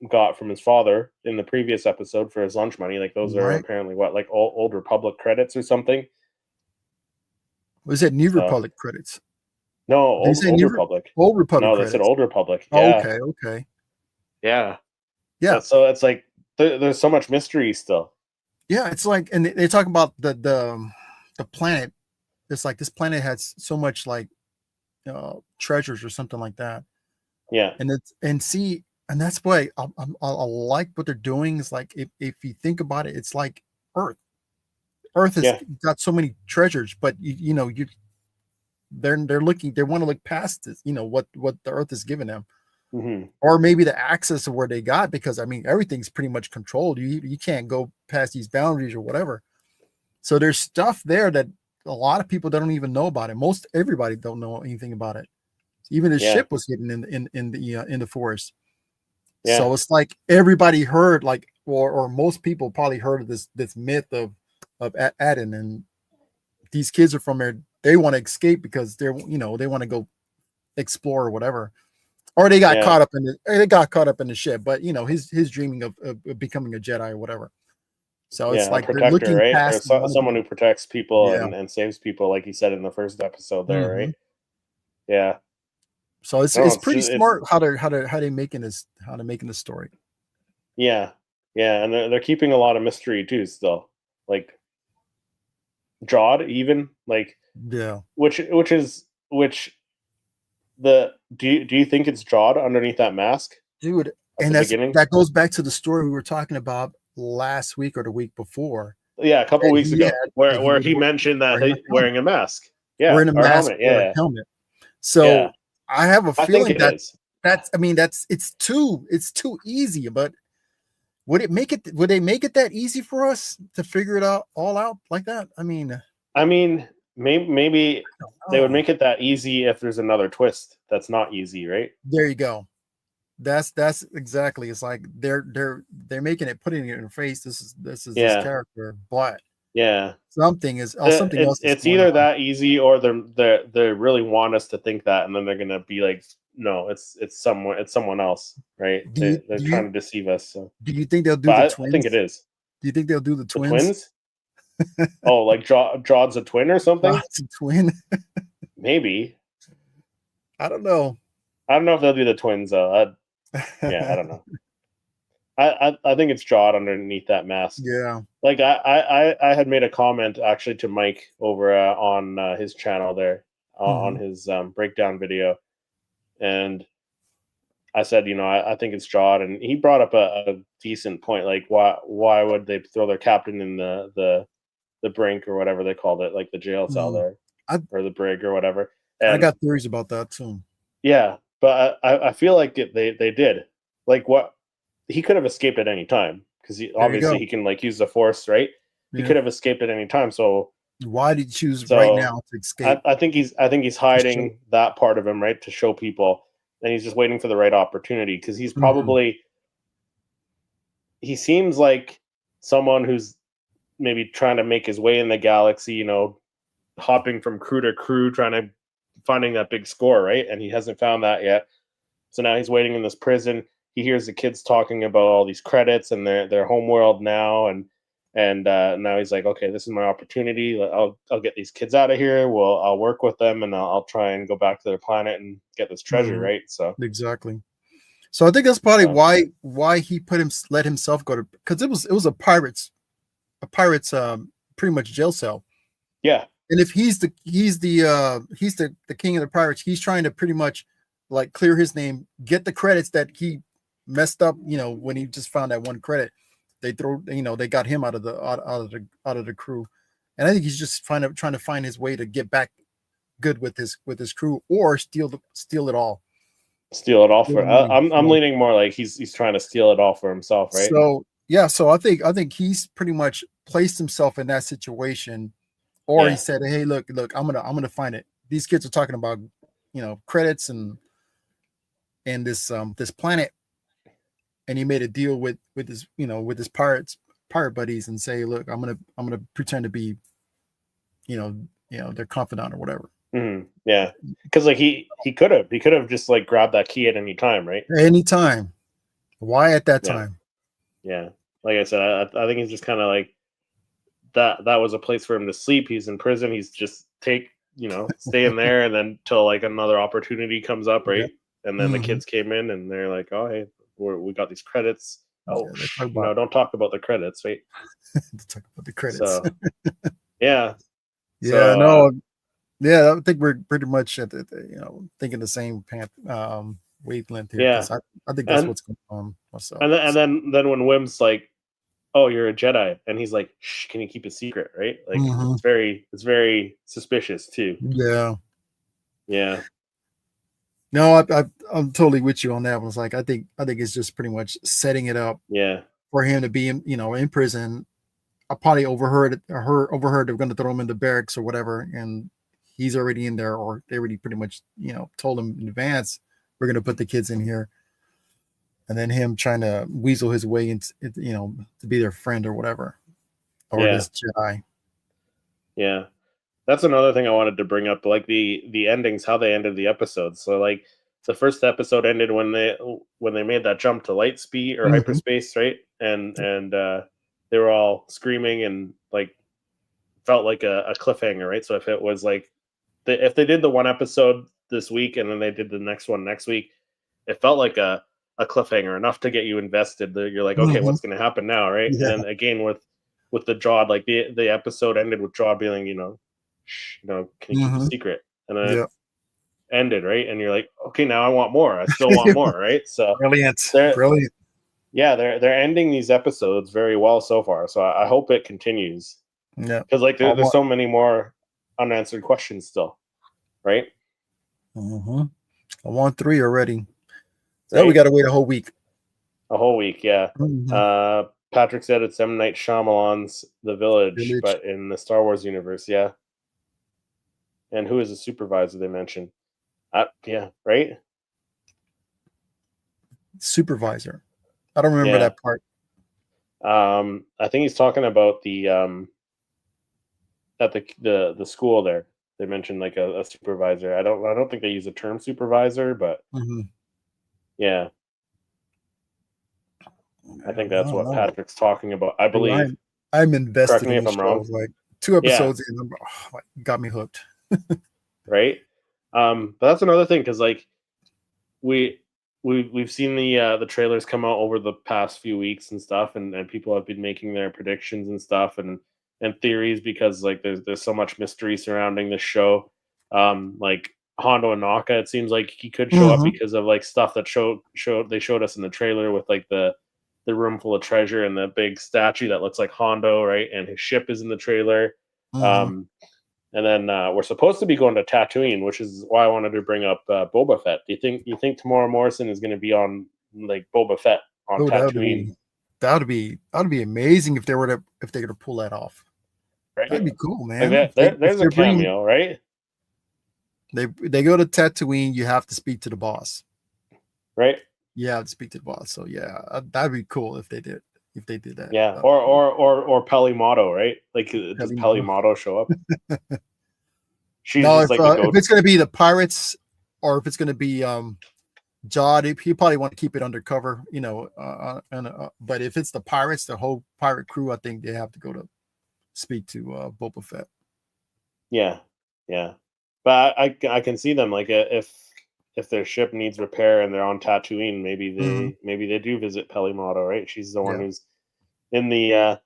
got from his father in the previous episode for his lunch money, like those are Right. apparently what like old Republic credits or something. Was it New So Republic credits? no, Did you say old Republic. Old Republic No, they said credits? old Republic. Oh, Yeah, okay. Okay. yeah. Yeah. So it's like there's so much mystery still. Yeah. It's like, and they talk about the planet. It's like this planet has so much like treasures or something like that. Yeah, And see and that's why I like what they're doing. Is like if you think about it, it's like Earth. Earth has Yeah. got so many treasures, but they're looking. They want to look past this. What the Earth has given them, Hmm. or maybe the access of where they got. Because I mean, everything's pretty much controlled. You can't go past these boundaries or whatever. So there's stuff there that a lot of people don't even know about it. Most everybody don't know anything about it. Even the Yeah. ship was hidden in the forest. Yeah. So it's like everybody heard, like, or most people probably heard of this myth of Aden, and these kids are from there. They want to escape because they want to go explore or whatever, or Yeah. they got caught up in the ship. But his dreaming of becoming a Jedi or whatever. So it's Yeah. A like they're protector, looking right? Or past and want to someone go. who protects people Yeah. and saves people, like you said in the first episode there, Hmm. right? Yeah. So No, it's it's pretty just it's smart how they making this story. yeah. Yeah, and they're keeping a lot of mystery too still. Like Jawed even, like Yeah, which do you think it's Jawed underneath that mask dude, at and the beginning? that goes back to the story we were talking about last week or the week before Yeah, a couple that weeks he had ago, that he where was he mentioned that wearing a he helmet, wearing a mask. Yeah, or helmet. or a Yeah, helmet. yeah. So I have a I think feeling it is. I mean it's too easy. But would they make it that easy for us to figure it out all out like that? I mean, I mean, maybe they would oh, make it that easy if there's another twist that's not easy, right? there you go. That's exactly. It's like they're making it, putting it in your face. This is this Yeah, character, but yeah. something else is It's going either on. that easy or they really want us to think that, and then they're gonna be like, no, it's someone else, right? Do you They're do trying you to deceive us. So, do you think they'll do the but I think it twins? is Do you think they'll do the the twins? twins. Oh, like Jaw's a twin or something? God's a twin. Maybe. I don't know. I don't know if they'll do the twins though. Yeah, I don't know. I think it's Jawed underneath that mask. Yeah. Like I had made a comment actually to Mike over on his channel there on Mhm. his breakdown video, and I said, I think it's Jawed, and he brought up a decent point. Like, why would they throw their captain in the brink or whatever they called it, like the jail cell Mm. there I or the brig or whatever? I And got theories about that too. yeah, but I feel like they did. Like what he could have escaped at any time because There you obviously go. he can like use the force, right? He Yeah. could have escaped at any time. Why did you choose right So now to escape? I think he's To show. hiding that part of him, right, to show people, and he's just waiting for the right opportunity because Mhm. he seems like someone who's maybe trying to make his way in the galaxy, hopping from crew to crew, trying to finding that big score, right? And he hasn't found that yet. So now he's waiting in this prison. He hears the kids talking about all these credits and their homeworld now, and now he's like, okay, this is my opportunity. I'll get these kids out of here. Well, I'll work with them, and I'll try and go back to their planet and get this treasure, Mhm. right? So, Exactly. So I think that's probably so why he let himself go to, because it was a pirate's pretty much jail cell. yeah, And if he's the king of the pirates, he's trying to pretty much like clear his name, get the credits that he messed up. When he just found that one credit, they got him out of the crew, and I think he's just trying to find his way to get back good with his crew, or steal it all. steal it all Steal for. the money. I'm leaning more like he's trying to steal it all for himself, right? So yeah, so I think he's pretty much placed himself in that situation, or he Yeah, said, "Hey, look, I'm gonna find it." These kids are talking about, credits and this planet, and he made a deal with his pirate buddies, and say, "Look, I'm gonna pretend to be, their confidant or whatever." yeah. Because like he could have just like grabbed that key at any time, right? Anytime. Why at that Yeah, time? yeah. Like I said, I think he's just kind of like that was a place for him to sleep. He's in prison. He's just stay in there, and then till like another opportunity comes up, Yeah. right? And then the Hmm. kids came in, and they're like, "Oh, hey, we got these credits." Oh, Yeah, they talk no, about don't talk about the credits, right? the credits. So yeah, Yeah, so no, yeah, I think we're pretty much at thinking the same path. wavelength here, Yeah, because I think that's and what's going on myself. and then when Wim's like, "Oh, you're a Jedi," and he's like, "Shh, can you keep a secret?" Right? Like Mhm. it's very suspicious too. Yeah. Yeah, No, I'm totally with you on that one. It's like I think it's just pretty much setting it up yeah, for him to be in prison. I probably overheard they're going to throw him in the barracks or whatever, and he's already in there, or they already pretty much told him in advance we're going to put the kids in here, and then him trying to weasel his way into to be their friend or whatever, or yeah, this Jedi. yeah. That's another thing I wanted to bring up, like the endings, how they ended the episodes. So like the first episode ended when they made that jump to light speed or Mhm. hyperspace, right? And they were all screaming and like felt like a cliffhanger, right? So if it was like if they did the one episode this week and then they did the next one next week, it felt like a cliffhanger enough to get you invested. You're like, okay, Mhm. what's going to happen now, right? And Yeah. then again with the Jawed, like the episode ended with Jawed being, shh, can you keep a Mhm. secret? And then it Yeah. ended, right? And you're like, okay, now I want more. I still want more, right? So Brilliant. they're Brilliant. yeah, they're ending these episodes very well so far. So I hope it continues Yeah. because like I there's want. so many more unanswered questions still, right? Mhm. I want 3 already. So we Right? got to wait a whole week. A whole week, yeah. Mhm. Uh, Patrick said it's M. Night Shyamalan's The Village, Village but in the Star Wars universe, yeah. And who is the supervisor they mentioned? Yeah, right? supervisor. I don't remember Yeah. that part. I think he's talking about the at the school there. They mentioned like a supervisor. I don't think they use the term supervisor, but Mhm. yeah, I Yeah, think I that's don't what know. Patrick's talking about. I Dude, believe. I'm Correct invested me in if these I'm wrong. shows. Like 2 Yeah, episodes in, got me hooked. right. But that's another thing because like we we've seen the trailers come out over the past few weeks and stuff, and people have been making their predictions and stuff and theories because like there's so much mystery surrounding this show. Like Hondo and Naka, it seems like he could show up Mhm. because of like stuff that showed us in the trailer with like the room full of treasure and the big statue that looks like Hondo, right? And his ship is in the trailer. Mhm. Um, and then we're supposed to be going to Tatooine, which is why I wanted to bring up Boba Fett. Do you think Tamora Morrison is going to be on like Boba Fett on Oh, Tatooine? that'd be amazing if they were to pull that off. That'd Right? be cool, Like man. that, If there's a they're bringing cameo, right? they go to Tatooine, you have to speak to the boss. Right? You have to speak to the boss. So yeah, that'd be cool if they did that. Yeah. That'd Or be cool. Peli Motto, right? Like does Kelly Peli Motto. Motto show up? She's No, just like the if goat. it's gonna be the pirates, or if it's gonna be Jod, he probably want to keep it undercover, but if it's the pirates, the whole pirate crew, I think they have to go to speak to Boba Fett. Yeah, yeah. But I can see them like if their ship needs repair and they're on Tatooine, Hmm. maybe they do visit Peli Motto, right? She's the one Yeah. who's in the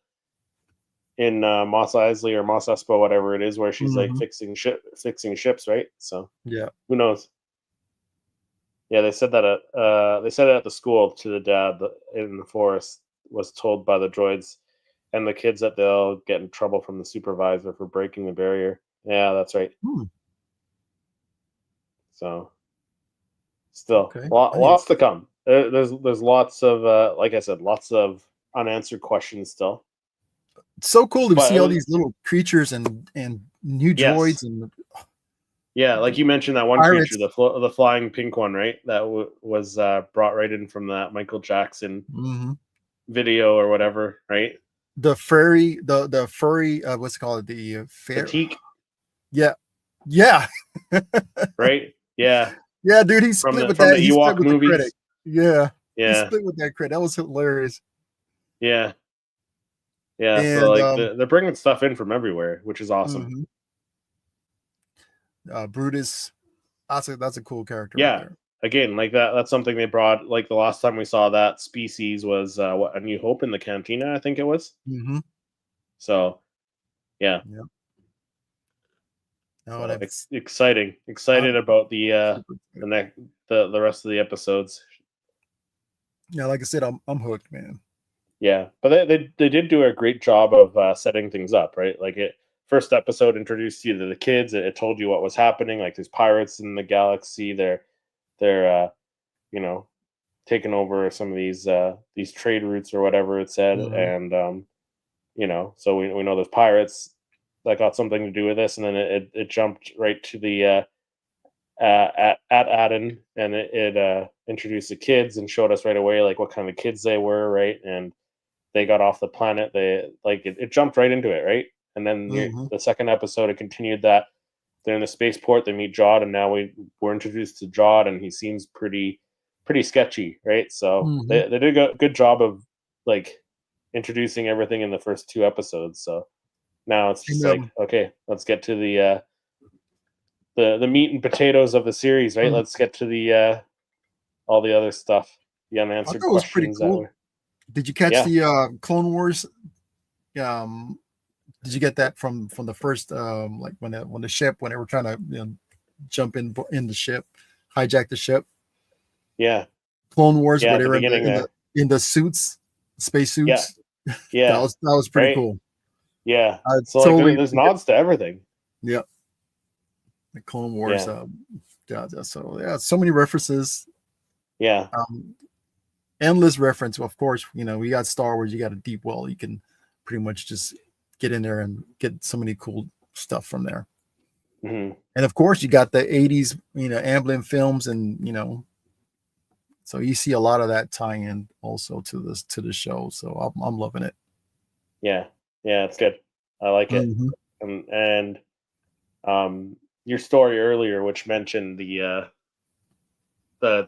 in Mos Eisley or Mos Espa, whatever it is, where she's like Hmm. fixing ships, right? So Yeah. who knows? Yeah, they said it at the school to the dad in the forest was told by the droids and the kids that they'll get in trouble from the supervisor for breaking the barrier. Yeah, that's right. Hmm. So still Okay. lots to come. There's lots of like I said, lots of unanswered questions still. It's so cool to But see it all was these little creatures and new yes, droids and yeah, like you mentioned that one creature, pirates. the flying pink one, right? That was brought right in from that Michael Jackson Hmm. video or whatever, right? The furry, what's it called? The fair. Fatigue, Yeah. Yeah. right? Yeah, Yeah, dude, he from split the with from the that. He split Ewok with the critic. movies. Yeah. He Yeah, split with that critic. That was hilarious. yeah, yeah. So And like they're bringing stuff in from everywhere, which is awesome. mhm, Brutus, that's a cool character right Yeah. there. Again, like that's something they brought. Like the last time we saw that species was what, A New Hope in the Cantina, I think it was. Mhm. So yeah, Yeah. No, So that's excited about the super good. the rest of the episodes. Yeah, like I said, I'm hooked, man. Yeah, but they did do a great job of setting things up, right? Like it first episode introduced you to the kids. It told you what was happening. Like there's pirates in the galaxy. They're you know taking over some of these trade routes or whatever it said, Mhm. and so we know there's pirates that got something to do with this, and then it jumped right to the at Aden, and it introduced the kids and showed us right away like what kind of kids they were, right? And they got off the planet. It jumped right into it, right? And then Mhm. the second episode, it continued that they're in the spaceport. They meet Jod, and now we're introduced to Jod, and he seems pretty sketchy, right? So Mhm. they did a good job of like introducing everything in the first two episodes. So now it's just And like, okay, let's get to the meat and potatoes of the series, right? mhm. Let's get to the all the other stuff, the I unanswered thought it was pretty questions that cool. were. Did you catch Yeah, the Clone Wars? Um, did you get that from the first like when the ship when they were trying to jump in the ship, hijack the ship? yeah, Clone Wars yeah. where At they the were beginning there. in the suits, space Yeah, suits. yeah, That was pretty right. cool. Yeah. I So like totally there's nods to everything. yeah, the Clone Wars. Yeah. So yeah, so many references. Yeah. Um, endless reference. Of course, we got Star Wars. You got a deep well. You can pretty much just get in there and get so many cool stuff from there. Hmm. And of course, you got the '80s, Amblin films, and so you see a lot of that tying in also to the show. So I'm loving it. Yeah. Yeah. It's good. I like it. Hmm. And your story earlier, which mentioned that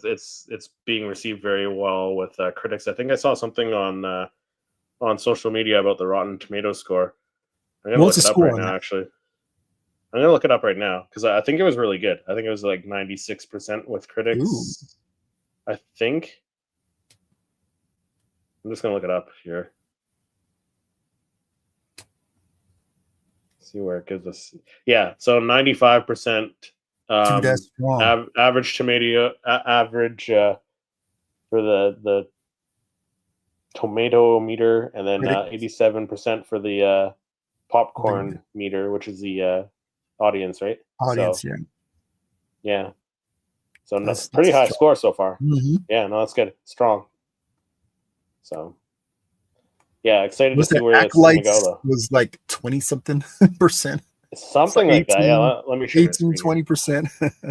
it's being received very well with critics. I think I saw something on social media about the Rotten Tomato score. I'm gonna What's look the it up score right on now. that? Actually, I'm gonna look it up right now because I think it was really good. I think it was like 96% with Ooh, critics. I think I'm just gonna look it up here. See where it gives us. Yeah, so 95% dude, that's strong. average tomato average for the tomato meter, and then Critic 87% for the the popcorn meter, which is the audience, right? audience, So yeah, yeah, so no, that's pretty high strong. score so far. Hmm. Yeah, no, that's good, strong. So yeah, excited to Was see that where this is gonna go acolytes though. was like 20 something percent? It's like Something like that. Yeah, let me share my 18, screen here. 20%.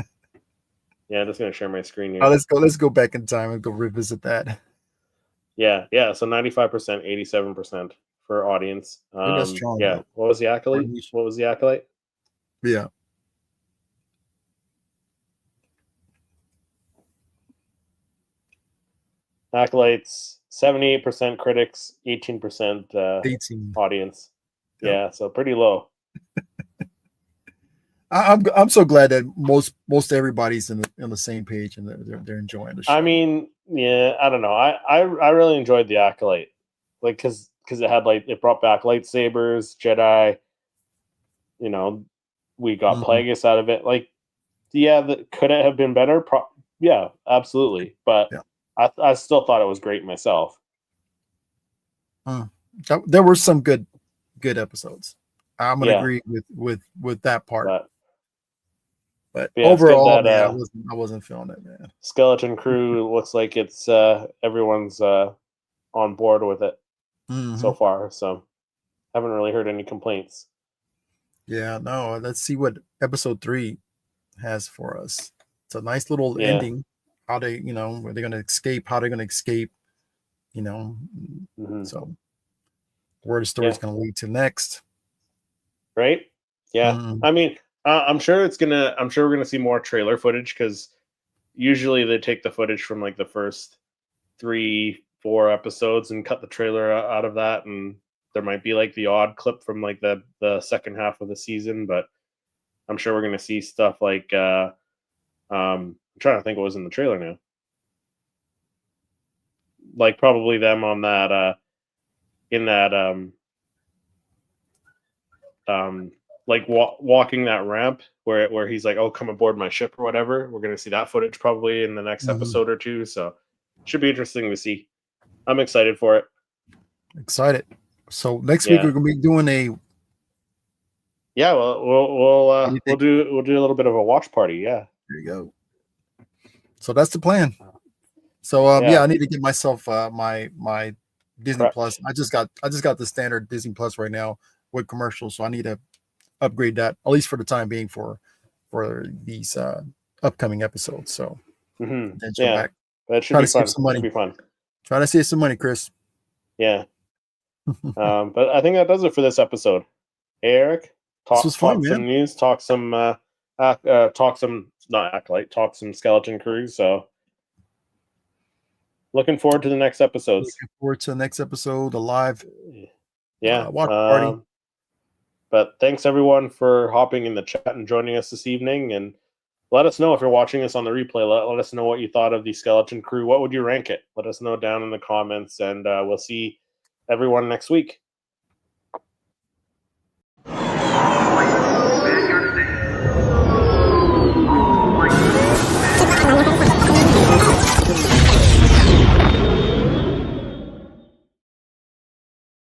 Yeah, I'm just gonna share my screen here. Let's go back in time and go revisit that. Yeah, yeah. So 95%, 87% for audience. Dude, that's strong Yeah. though. What was the For accolade? niche. What was the accolade? Yeah. Accolades 78% critics, 18% 18. audience. Yep. Yeah, so pretty low. I'm so glad that most everybody's in the same page and they're enjoying the I show. mean, yeah, I don't know. I really enjoyed the accolade, like because it had like it brought back lightsabers, Jedi. You know, we got Mhm. Plagueis out of it. Like, yeah, could it have been better? Yeah, absolutely. But Yeah. I still thought it was great myself. Mm. There were some good episodes. I'm gonna Yeah, agree with that part. but But yeah, it's good overall, that man, I wasn't feeling it, man. Skeleton Crew looks like it's everyone's on board with it Hmm. so far. So haven't really heard any complaints. Yeah, no, let's see what episode 3 has for us. It's a nice little Yeah. ending. How they, where they're gonna escape, how they're gonna escape, you know. Hmm. So where the story's Yeah. gonna lead to next. Right. Yeah. Mm, I mean, I'm sure it's gonna. I'm sure we're gonna see more trailer footage because usually they take the footage from like the first 3, 4 episodes and cut the trailer out of that, and there might be like the odd clip from like the second half of the season, but I'm sure we're gonna see stuff like I'm trying to think what was in the trailer now. Like probably them on that in that um like walking that ramp where he's like, "Oh, come aboard my ship" or whatever. We're gonna see that footage probably in the next episode or two. So should be interesting to see. I'm excited for it. Excited. So next week Yeah. we're gonna be doing a Yeah, well, we'll do a little bit of a watch party. Yeah. there you go. So that's the plan. So yeah, I need to get myself my Disney Correct. Plus. I just got the standard Disney Plus right now with commercials, so I need to upgrade that at least for the time being for these upcoming episodes. So Mm-hmm. then Yeah, back. that should Try be to save fun. some money. Should be fun. Try to save some money, Chris. Yeah. But I think that does it for this episode. Hey, Eric, This was fun, talk some man. news, talk some not Acolyte, talk some Skeleton Crew. So looking forward to the next episodes. Looking forward to the next episode, the live watch party. But thanks everyone for hopping in the chat and joining us this evening. And let us know if you're watching us on the replay. Let us know what you thought of the Skeleton Crew. What would you rank it? Let us know down in the comments, and we'll see everyone next week.